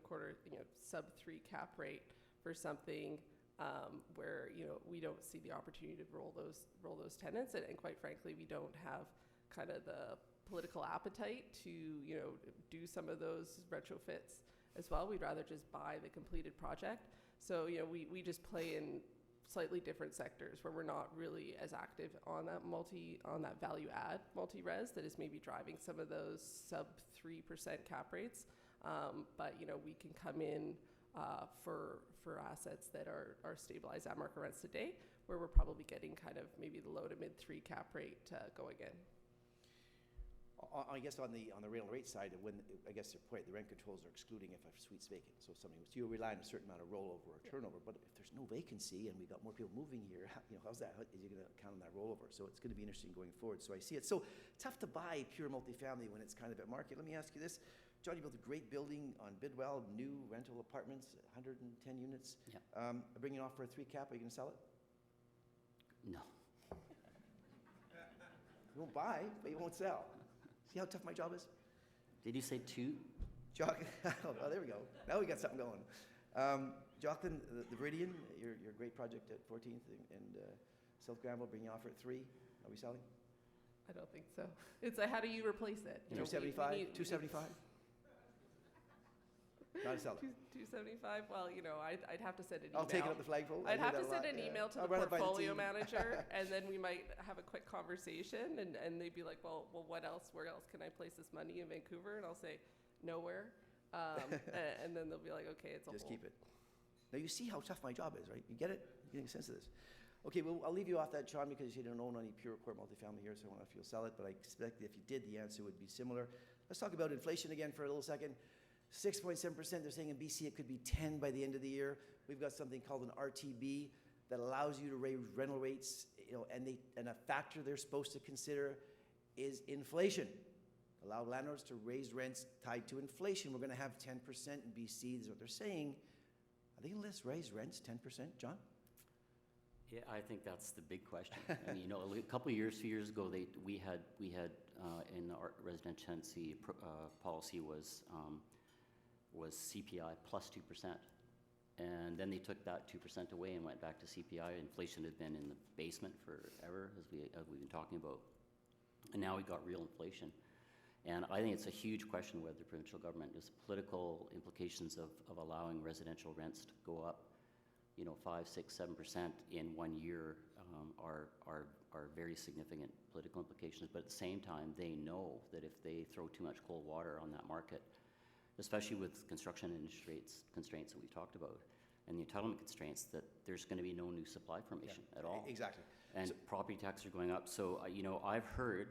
sub 3 cap rate for something where we don't see the opportunity to roll those tenants, and quite frankly, we don't have kind of the political appetite to do some of those retrofits as well. We'd rather just buy the completed project. So we just play in slightly different sectors where we're not really as active on that value add multi-res that is maybe driving some of those sub 3% cap rates. But we can come in for assets that are stabilized at market rents today, where we're probably getting kind of maybe the low to mid 3 cap rate going in. I guess on the rental rate side, the rent controls are excluding if a suite's vacant. So you rely on a certain amount of rollover or turnover. But if there's no vacancy and we got more people moving here, how's that? Is you going to count on that rollover? So it's going to be interesting going forward. So I see it. So tough to buy pure multifamily when it's kind of at market. Let me ask you this. John, you built a great building on Bidwell, new rental apartments, 110 units. Yeah. Bringing it off for a 3 cap. Are you going to sell it? No. You won't buy, but you won't sell. See how tough my job is? Did you say 2? Oh, there we go. Now we got something going. Jocelyn, the Viridian, your great project at 14th and South Granville, bringing off at 3. Are we selling? I don't think so. It's how do you replace it? 275? 275? Not a seller. 275. Well, I'd have to send an email. I'll take it up the flagpole. I'd have to send an email to I'll the run it by the portfolio team. manager, and then we might have a quick conversation, and they'd be like, well, what else? Where else can I place this money in Vancouver? And I'll say, nowhere. And then they'll be like, okay, it's a Just hold. keep it. Now you see how tough my job is, right? You get it? You're getting a sense of this. Okay, well, I'll leave you off that, Sean, because you don't own any pure core multifamily here, so I don't know if you'll sell it, but I expect that if you did, the answer would be similar. Let's talk about inflation again for a little second. 6.7%, they're saying in BC it could be 10 by the end of the year. We've got something called an RTB that allows you to raise rental rates, and a factor they're supposed to consider is inflation. Allow landlords to raise rents tied to inflation. We're going to have 10% in BC, is what they're saying. Are they going to raise rents 10%, John? Yeah, I think that's the big question. I mean, a couple of years, 2 years ago, we had in our residential tenancy policy was CPI plus 2%, and then they took that 2% away and went back to CPI. Inflation had been in the basement forever, as we've been talking about, and now we got real inflation. And I think it's a huge question whether the provincial government, there's political implications of allowing residential rents to go up, 5, 6, 7% in 1 year are very significant political implications. But at the same time, they know that if they throw too much cold water on that market, especially with construction industry constraints that we talked about, and the entitlement constraints, that there's going to be no new supply formation at all. Exactly. And property taxes are going up. So, I've heard,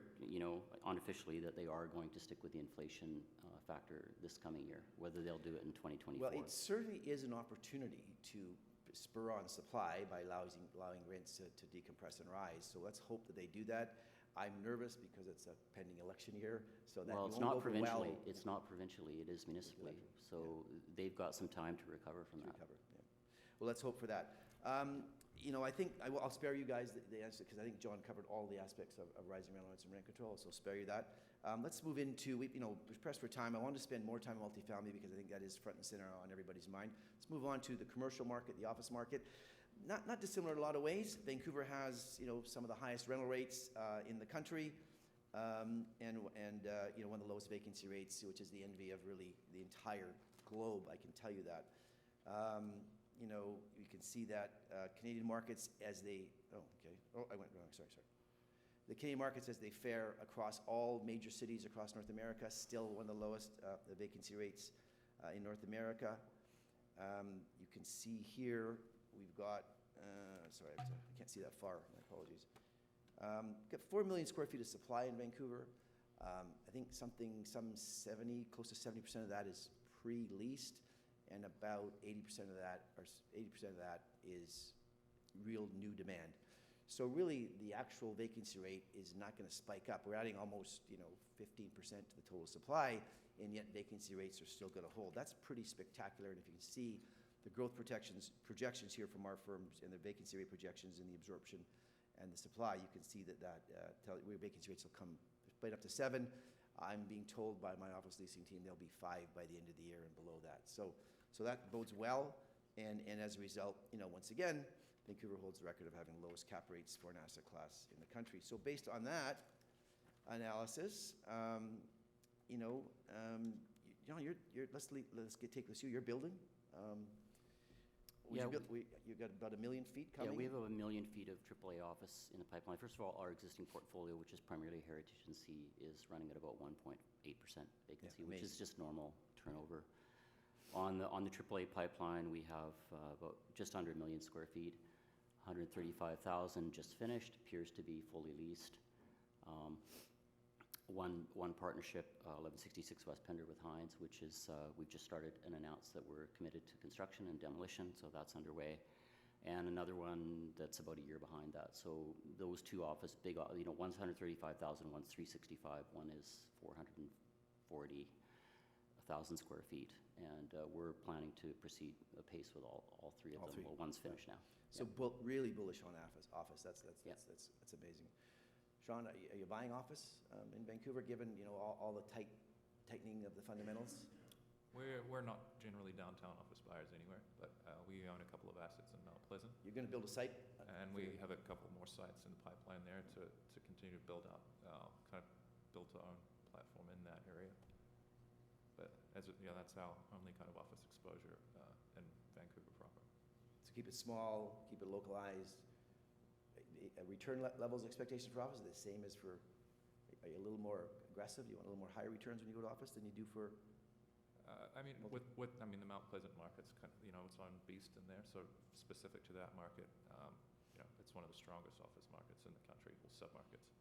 unofficially, that they are going to stick with the inflation factor this coming year, whether they'll do it in 2024. Well, it certainly is an opportunity to spur on supply by allowing rents to decompress and rise. So let's hope that they do that. I'm nervous because it's a pending election year, so that Well, it's won't not go over well. provincially. It's not provincially. It is municipally. Electric, So they've got some time to recover from To that. recover, yeah. Well, let's hope for that. I think I'll spare you guys the answer because I think John covered all the aspects of rising rental rates and rent control, so I'll spare you that. Let's move into, we're pressed for time. I wanted to spend more time on multifamily because I think that is front and center on everybody's mind. Let's move on to the commercial market, the office market. Not dissimilar in a lot of ways. Vancouver has, some of the highest rental rates in the country, and one of the lowest vacancy rates, which is the envy of really the entire globe. I can tell you that. You can see that Canadian markets as they, I went wrong, sorry. The Canadian markets as they fare across all major cities across North America, still one of the lowest the vacancy rates in North America. You can see here, we've got, I can't see that far, my apologies. Got 4 million square feet of supply in Vancouver. I think close to 70% of that is pre-leased, and about 80% of that is real new demand. So really, the actual vacancy rate is not going to spike up. We're adding almost 15% to the total supply, and yet vacancy rates are still going to hold. That's pretty spectacular, and if you can see the growth projections here from our firms and the vacancy rate projections and the absorption and the supply, you can see that vacancy rates will come right up to 7. I'm being told by my office leasing team they'll be 5 by the end of the year and below that. So that bodes well, and as a result, once again, Vancouver holds the record of having the lowest cap rates for an asset class in the country. So based on that analysis, John, take this. You're building. Yeah, You've got about 1 million feet coming. Yeah, we have 1 million feet of AAA office in the pipeline. First of all, our existing portfolio, which is primarily Heritage and C, is running at about 1.8% vacancy, which is just normal turnover. On the AAA pipeline, we have about just under 1 million square feet, 135,000 just finished, appears to be fully leased. One partnership, 1166 West Pender with Hines, which is, we've just started and announced that we're committed to construction and demolition, so that's underway. And another one that's about a year behind that. So those two office, one's 135,000, one's 365, one is 440,000 square feet. And we're planning to proceed apace with all three of them. Well, one's finished now. So really bullish on office. That's amazing. Sean, are you buying office in Vancouver, given all the tightening of the fundamentals? We're not generally downtown office buyers anywhere, but we own a couple of assets in Mount Pleasant. You're going to build a site? And we have a couple more sites in the pipeline there to continue to build out, build our own platform in that area. But that's our only kind of office exposure in Vancouver proper. So keep it small, keep it localized. Return levels expectations for office are the same as for, are you a little more aggressive? You want a little more higher returns when you go to office than you do for? The Mount Pleasant market's kind of, its own beast in there. So specific to that market, it's one of the strongest office markets in the country, submarkets.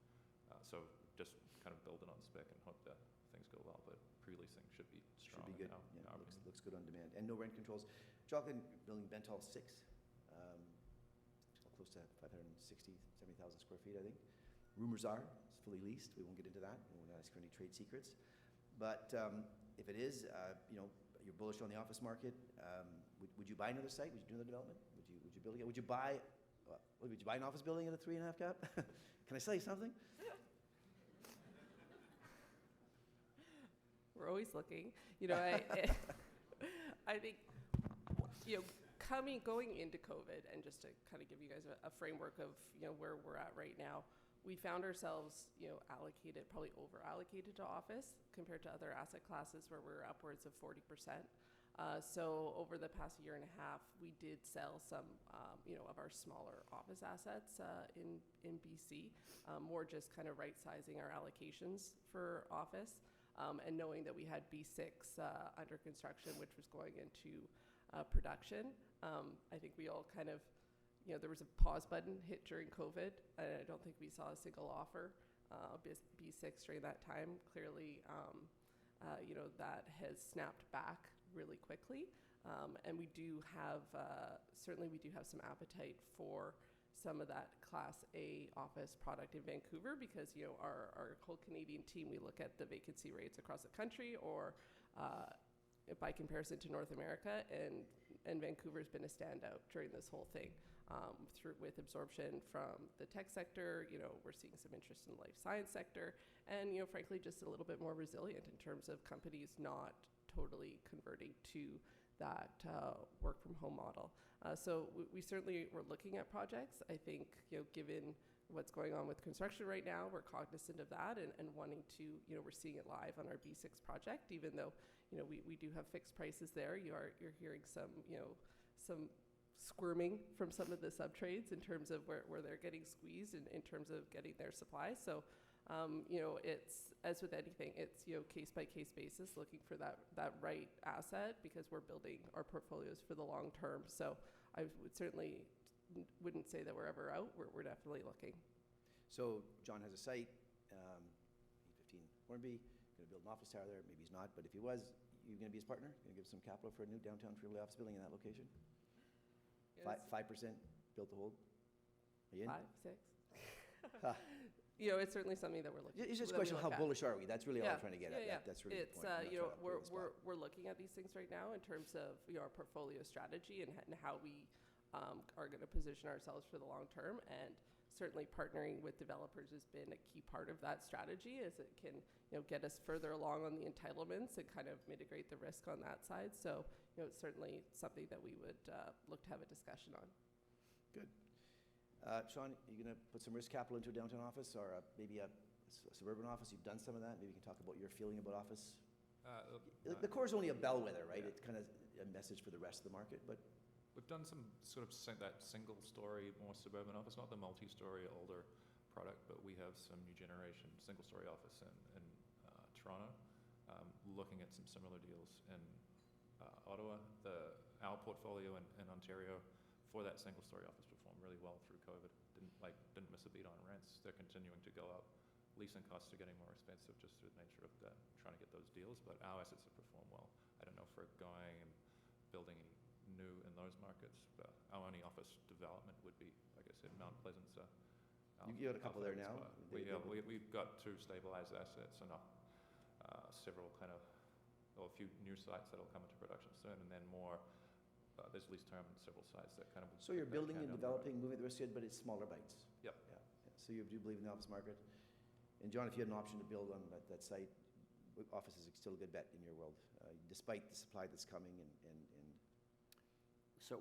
So just kind of build it on spec and hope that things go well. But pre-leasing should be strong. Should be good. Looks good on demand, and no rent controls. Jocelyn building Bentall 6. Close to 560,000, 70,000 square feet, I think. Rumors are it's fully leased. We won't get into that. We won't ask for any trade secrets. But if it is, you're bullish on the office market. Would you buy another site? Would you do another development? Would you build again? Would you buy an office building at a 3.5 cap? Can I sell you something? We're always looking. I think, going into COVID, and just to kind of give you guys a framework of where we're at right now, we found ourselves probably over allocated to office compared to other asset classes where we're upwards of 40%. So over the past year and a half, we did sell some of our smaller office assets in BC, more just kind of right sizing our allocations for office, and knowing that we had B6 under construction, which was going into production. I think we all kind of, there was a pause button hit during COVID, and I don't think we saw a single offer B6 during that time. Clearly, that has snapped back really quickly, and we do have certainly we do have some appetite for some of that Class A office product in Vancouver, because our whole Canadian team, we look at the vacancy rates across the country, or by comparison to North America, and Vancouver's been a standout during this whole thing. With absorption from the tech sector, we're seeing some interest in the life science sector, and frankly, just a little bit more resilient in terms of companies not totally converting to that work from home model. So we certainly were looking at projects. I think given what's going on with construction right now, we're cognizant of that and wanting to, we're seeing it live on our B6 project, even though we do have fixed prices there. You're hearing some squirming from some of the sub-trades in terms of where they're getting squeezed in terms of getting their supply. So, it's, as with anything, it's, case-by-case basis, looking for that right asset, because we're building our portfolios for the long term. So I would certainly wouldn't say that we're ever out. We're definitely looking. So John has a site, 815 Hornby, going to build an office tower there. Maybe he's not, but if he was, you're going to be his partner? Going to give some capital for a new downtown freeway office building in that location? 5% built to hold? Are you in? 5, 6. It's certainly something that we're looking. It's just a question of how bullish are we? That's really all I'm trying to get at. Yeah. That's really it's the point. we're looking at these things right now in terms of our portfolio strategy and how we are going to position ourselves for the long term. And certainly partnering with developers has been a key part of that strategy, as it can get us further along on the entitlements and kind of mitigate the risk on that side. So it's certainly something that we would look to have a discussion on. Good. Sean, are you going to put some risk capital into a downtown office, or maybe a suburban office? You've done some of that. Maybe you can talk about your feeling about office. The core is only a bellwether, right? Yeah. It's kind of a message for the rest of the market, but we've done some sort of that single-story, more suburban office, not the multi-story older product, but we have some new generation single-story office in Toronto, looking at some similar deals in Ottawa. Our portfolio in Ontario for that single-story office performed really well through COVID. Didn't miss a beat on rents. They're continuing to go up. Leasing costs are getting more expensive just through the nature of trying to get those deals, but our assets have performed well. I don't know if we're going and building any new in those markets, but our only office development would be, like I said, Mount Pleasant. you got a couple there now. We've got 2 stabilized assets and several a few new sites that'll come into production soon, and then more. There's lease term and several sites that kind of. So you're building and developing, moving the risk in, but it's smaller bites. Yep. Yeah. So you do believe in the office market. And John, if you had an option to build on that site, office is still a good bet in your world, despite the supply that's coming and So,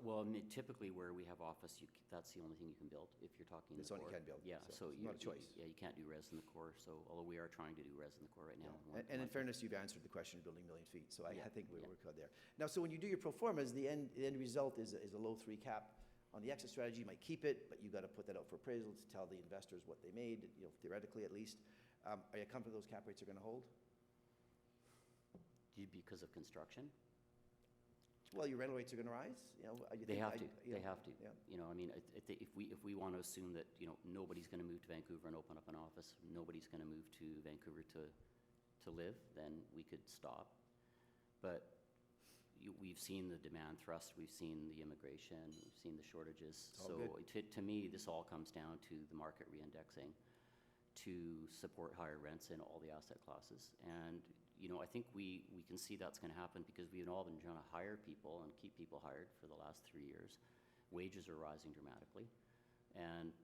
typically where we have office, that's the only thing you can build if you're talking That's the all core. you can build, Yeah, so it's not a choice. You can't do res in the core. So, although we are trying to do res in the core right now. And in fairness, you've answered the question of building 1 million feet. So I think we're good there. Now, so when you do your pro formas, the end result is a low 3 cap. On the exit strategy, you might keep it, but you got to put that out for appraisal to tell the investors what they made, theoretically at least. Are you comfortable those cap rates are going to hold? Because of construction? Well, your rental rates are going to rise. They have to. They have to. Yeah. If we want to assume that nobody's going to move to Vancouver and open up an office, nobody's going to move to Vancouver to live, then we could stop. But we've seen the demand thrust, we've seen the immigration, we've seen the shortages. So to me, this all comes down to the market reindexing to support higher rents in all the asset classes. And I think we can see that's going to happen because we've all been trying to hire people and keep people hired for the last 3 years. Wages are rising dramatically, and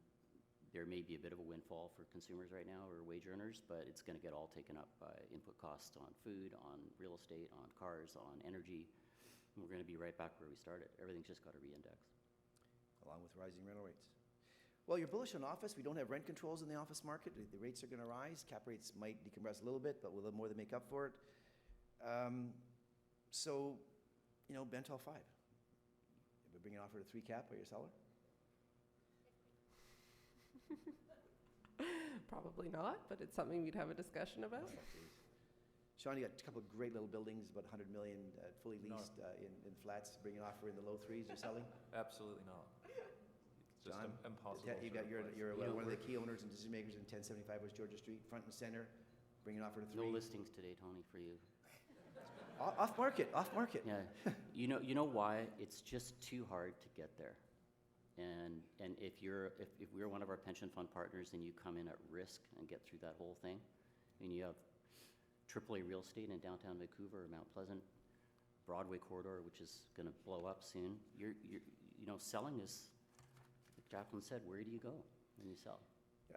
there may be a bit of a windfall for consumers right now or wage earners, but it's going to get all taken up by input costs on food, on real estate, on cars, on energy. And we're going to be right back where we started. Everything's just got to reindex. Along with rising rental rates. Well, you're bullish on office. We don't have rent controls in the office market. The rates are going to rise. Cap rates might decompress a little bit, but we'll have more than make up for it. Bentall 5. If we bring an offer to 3 cap, are you a seller? Probably not, but it's something we'd have a discussion about. Sean, you got a couple of great little buildings, about 100 million, fully No. leased in flats, bringing offer in the low threes. You're selling. Absolutely not. It's just John, impossible. You to got replace. you're You know, one of the we're- key owners and decision makers in 1075 West Georgia Street, front and center, bringing offer to No 3. listings today, Tony, for you. Off market, off market. Yeah, you know why? It's just too hard to get there. And if we're one of our pension fund partners and you come in at risk and get through that whole thing, I mean, you have AAA real estate in downtown Vancouver, or Mount Pleasant, Broadway corridor, which is going to blow up soon. You know, selling is, like Jacqueline said, where do you go when you sell?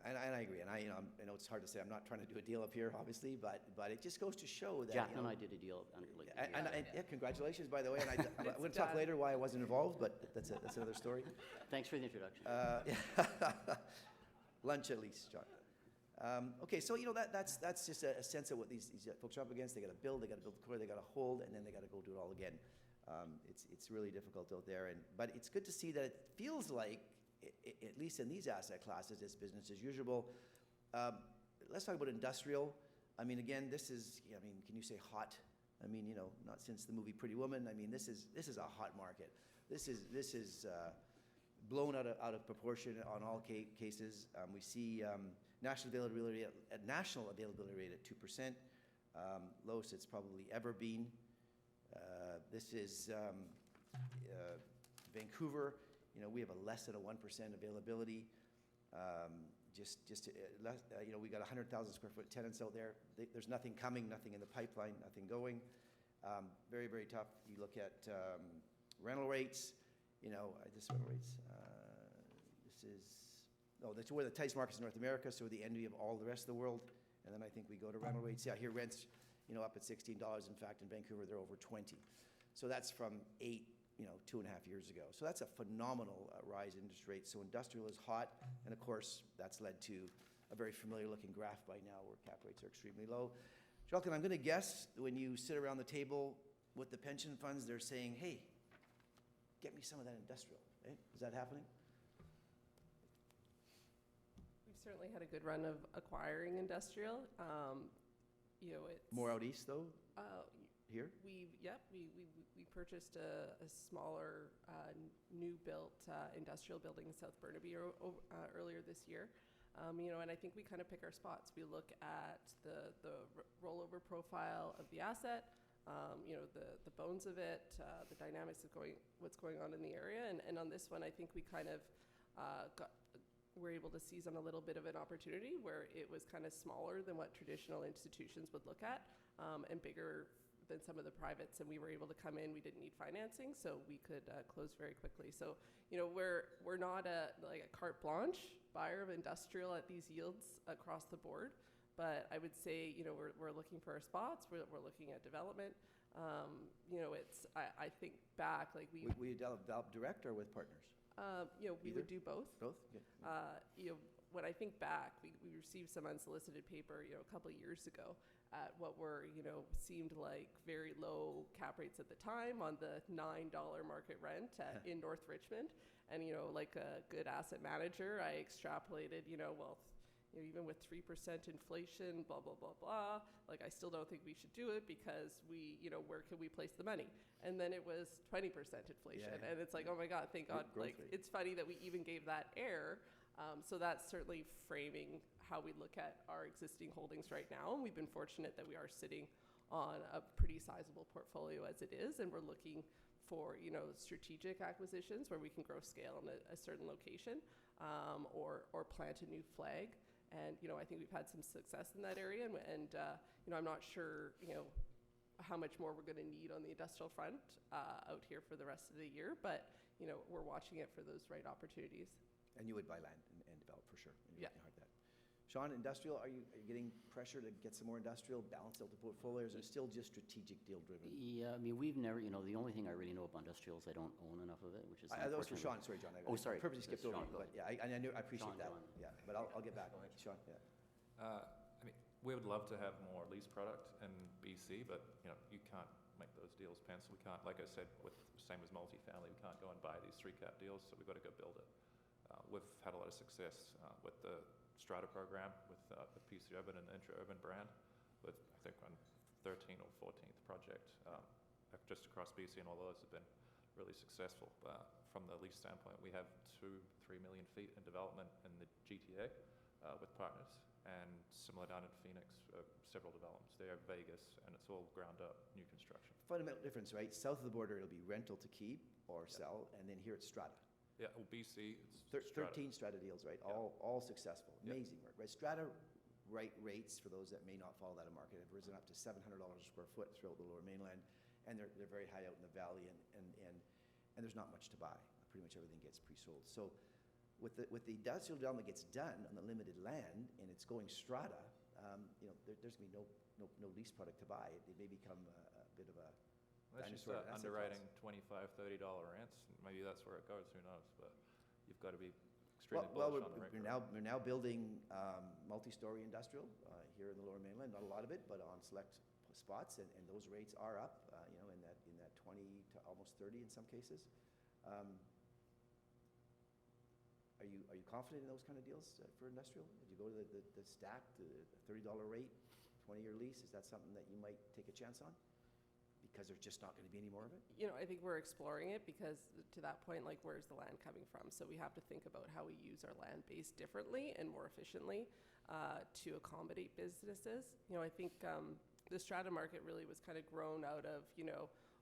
And I agree, and I know it's hard to say. I'm not trying to do a deal up here, obviously, but it just goes to show that. Jacqueline and I did a deal under like a year ago. Yeah, congratulations, by the way. And we're going to It's talk done. later why I wasn't involved, but that's another story. Thanks for the introduction. Lunch at least, John. Okay, so you know that's just a sense of what these folks are up against. They got to build the core, they got to hold, and then they got to go do it all again. It's really difficult out there, but it's good to see that it feels like, at least in these asset classes, it's business as usual. Let's talk about industrial. I mean, again, this is, I mean, can you say hot? I mean, you know, not since the movie Pretty Woman. I mean, this is a hot market. This is blown out of proportion on all cases. We see national availability at 2%, lowest it's probably ever been. This is Vancouver. You know, we have a less than a 1% availability. You know, we got 100,000 square foot tenants out there. There's nothing coming, nothing in the pipeline, nothing going. Very, very tough. You look at rental rates. You know, rental rates. That's where the tightest markets in North America, so we're the envy of all the rest of the world. And then I think we go to rental rates. Yeah, here rents, you know, up at $16. In fact, in Vancouver, they're over 20. So that's from 8, 2.5 years ago. So that's a phenomenal rise in interest rates. So industrial is hot, and of course, that's led to a very familiar-looking graph by now where cap rates are extremely low. Jolkin, I'm going to guess when you sit around the table with the pension funds, they're saying, hey, get me some of that industrial. Eh? Is that happening? We've certainly had a good run of acquiring industrial. You know, it's More out east, though, here? We purchased a smaller, new built industrial building in South Burnaby earlier this year. You know, and I think we kind of pick our spots. We look at the rollover profile of the asset, you know, the bones of it, the dynamics of what's going on in the area, and on this one, I think we kind of were able to seize on a little bit of an opportunity where it was kind of smaller than what traditional institutions would look at, and bigger than some of the privates, and we were able to come in. We didn't need financing, so we could close very quickly. So, you know, we're not like a carte blanche buyer of industrial at these yields across the board, but I would say, you know, we're looking for our spots. We're looking at development. You know, I think back, like We develop direct or with partners? You know, we would do both. Both? Good. You know, when I think back, we received some unsolicited paper, you know, a couple of years ago at what were, you know, seemed like very low cap rates at the time on the $9 market rent in North Richmond. And, you know, like a good asset manager, I extrapolated, you know, well, you know, even with 3% inflation, blah, blah, blah, blah, like I still don't think we should do it because you know, where can we place the money? And then it was 20% inflation. Yeah. And it's like, oh my God, thank God. Growth Like, rate. it's funny that we even gave that air. So that's certainly framing how we look at our existing holdings right now. And we've been fortunate that we are sitting on a pretty sizable portfolio as it is. And we're looking for, you know, strategic acquisitions where we can grow scale in a certain location, or plant a new flag. And, you know, I think we've had some success in that area. And you know, I'm not sure, you know, how much more we're going to need on the industrial front out here for the rest of the year. But, you know, we're watching it for those right opportunities. And you would buy land and develop for sure. And you're Yeah. working hard at that. Sean, industrial, are you getting pressure to get some more industrial, balance out the portfolio, or is it still just strategic deal driven? Yeah, I mean, we've never, you know, the only thing I really know about industrial is I don't own enough of it, which is That was for unfortunately- Sean, sorry, John. Oh, sorry. Purposely skipped That's over Sean, you, go but yeah, I appreciate Sean, that. go on. Yeah, but I'll get back on it. Sean, yeah. I mean, we would love to have more lease product in BC, but, you know, you can't make those deals pencil. We can't, like I said, same as multifamily, we can't go and buy these 3-cap deals, so we've got to go build it. We've had a lot of success with the Strata program, with PC Urban and the Intra Urban brand, with I think on 13 project just across BC, and all those have been really successful. From the lease standpoint, we have 2-3 million feet in development in the GTA with partners, and similar down in Phoenix, several developments there, Vegas, and it's all ground up, new construction. Fundamental difference, right? South of the border, it'll be rental to keep or sell, and then here it's strata. Yeah, well, BC, it's 13 strata deals, right? Yeah. All successful. Yeah. Amazing work, right? Strata rates, for those that may not follow that market, have risen up to $700 a square foot throughout the Lower Mainland, and they're very high out in the valley, and there's not much to buy. Pretty much everything gets pre-sold. So with the industrial development gets done on the limited land, and it's going strata, there's going to be no lease product to buy. It may become a bit of a unless you dinosaur start asset underwriting class. $25, $30 rents, maybe that's where it goes, who knows, but you've got to be Well, extremely bullish on the rent growth. we're now building multi-story industrial here in the Lower Mainland. Not a lot of it, but on select spots, and those rates are up. In that 20 to almost 30 in some cases. Are you confident in those kind of deals for industrial? Would you go to the stack, the $30 rate, 20-year lease? Is that something that you might take a chance on? Because there's just not going to be any more of it? I think we're exploring it because to that point, like, where's the land coming from? So we have to think about how we use our land base differently and more efficiently to accommodate businesses. I think the strata market really was kind of grown out of,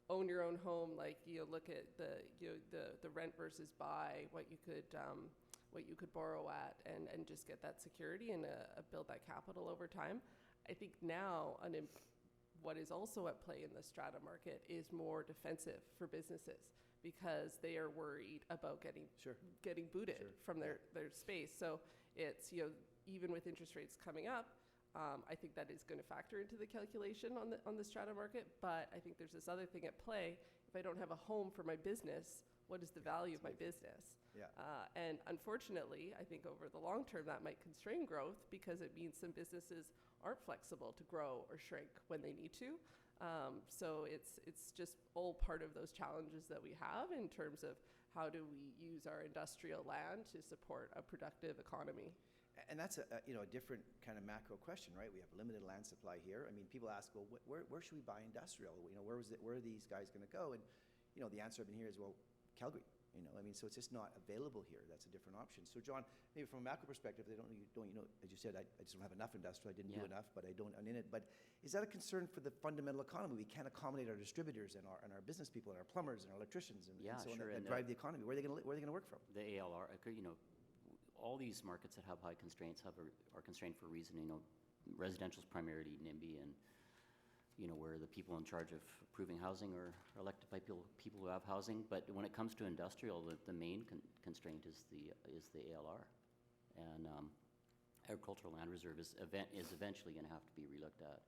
own your own home, like, look at the rent versus buy, what you could borrow at, and just get that security and build that capital over time. I think now what is also at play in the strata market is more defensive for businesses because they are worried about getting booted from their space. So it's, even with interest rates coming up, I think that is going to factor into the calculation on the strata market. But I think there's this other thing at play. If I don't have a home for my business, what is the value of my business? Yeah. And unfortunately, I think over the long term, that might constrain growth because it means some businesses aren't flexible to grow or shrink when they need to. So it's just all part of those challenges that we have in terms of how do we use our industrial land to support a productive economy. And that's a different kind of macro question, right? We have limited land supply here. I mean, people ask, well, where should we buy industrial? Where are these guys going to go? And the answer I've been hearing is, well, Calgary. So it's just not available here. That's a different option. So John, maybe from a macro perspective, they don't as you said, I just don't have enough industrial. I didn't do enough, but I'm in it. But is that a concern for the fundamental economy? We can't accommodate our distributors and our business people and our plumbers and our electricians and so on that drive the economy. Where are they going to work from? The ALR, all these markets that have high constraints are constrained for a reason. Residential is primarily NIMBY, and where the people in charge of approving housing are elected by people who have housing. But when it comes to industrial, the main constraint is the ALR, and agricultural land reserve is eventually going to have to be relooked at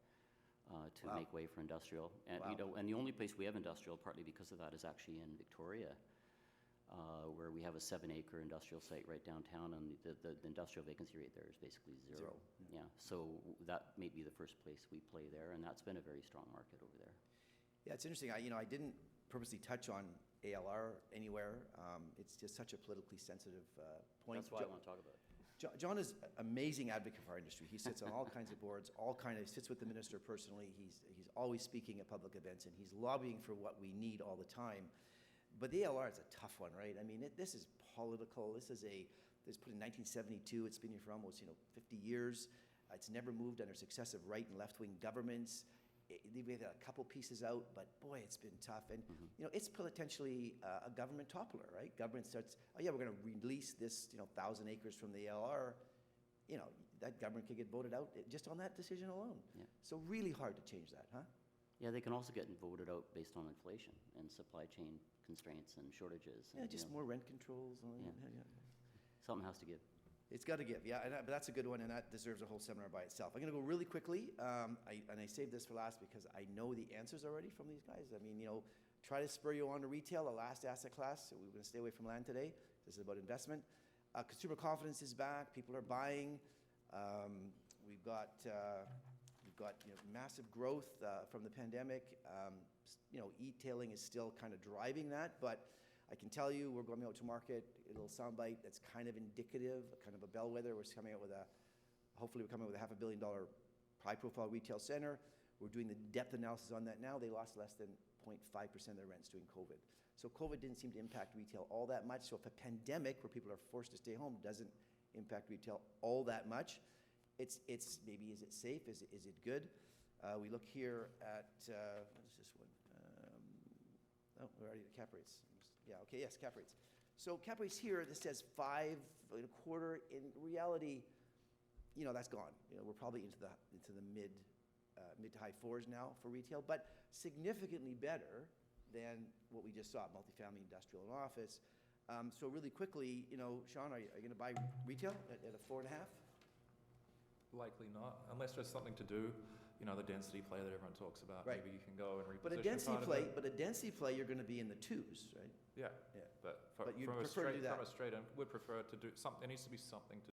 to make way for industrial. And and the only place we have industrial, partly because of that, is actually in Victoria. Where we have a 7-acre industrial site right downtown, and the industrial vacancy rate there is basically zero. Yeah, so that may be the first place we play there, and that's been a very strong market over there. Yeah, it's interesting. I didn't purposely touch on ALR anywhere. It's just such a politically sensitive point. That's why I want to talk about it. John is an amazing advocate for our industry. He sits on all kinds of boards, sits with the minister personally. He's always speaking at public events, and he's lobbying for what we need all the time. But the ALR is a tough one, right? I mean, this is political. This was put in 1972. It's been here for almost 50 years. It's never moved under successive right and left-wing governments. They've got a couple pieces out, but boy, it's been tough. And it's potentially a government toppler, right? Government starts, we're going to release this 1,000 acres from the ALR. That government could get voted out just on that decision alone. Yeah. So really hard to change that, huh? Yeah, they can also get voted out based on inflation and supply chain constraints and shortages. Yeah, just more rent controls. Something has to give. It's got to give, yeah. But that's a good one, and that deserves a whole seminar by itself. I'm going to go really quickly, and I saved this for last because I know the answers already from these guys. I mean, try to spur you on to retail, the last asset class. So we're going to stay away from land today. This is about investment. Consumer confidence is back. People are buying. We've got massive growth from the pandemic. E-tailing is still kind of driving that, but I can tell you we're going out to market a little soundbite that's kind of indicative, kind of a bellwether. Hopefully we're coming out with a $500 million high-profile retail center. We're doing the depth analysis on that now. They lost less than 0.5% of their rents during COVID. So COVID didn't seem to impact retail all that much. So if a pandemic where people are forced to stay home doesn't impact retail all that much, it's maybe, is it safe? Is it good? We look here at, what is this one? Oh, we're already at cap rates. Yeah, okay, yes, cap rates. So cap rates here, this says 5.25. In reality, you know, that's gone. You know, we're probably into the mid to high fours now for retail, but significantly better than what we just saw, multifamily, industrial, and office. So really quickly, you know, Sean, are you going to buy retail at a 4.5? Likely not, unless there's something to do. You know, the density play that everyone talks about. Right. Maybe you can go and reposition But a density part of play, it. you're going to be in the 2s, right? Yeah. Yeah. But, But you'd from prefer to do that. From a straight end, we'd prefer to do something. There needs to be something to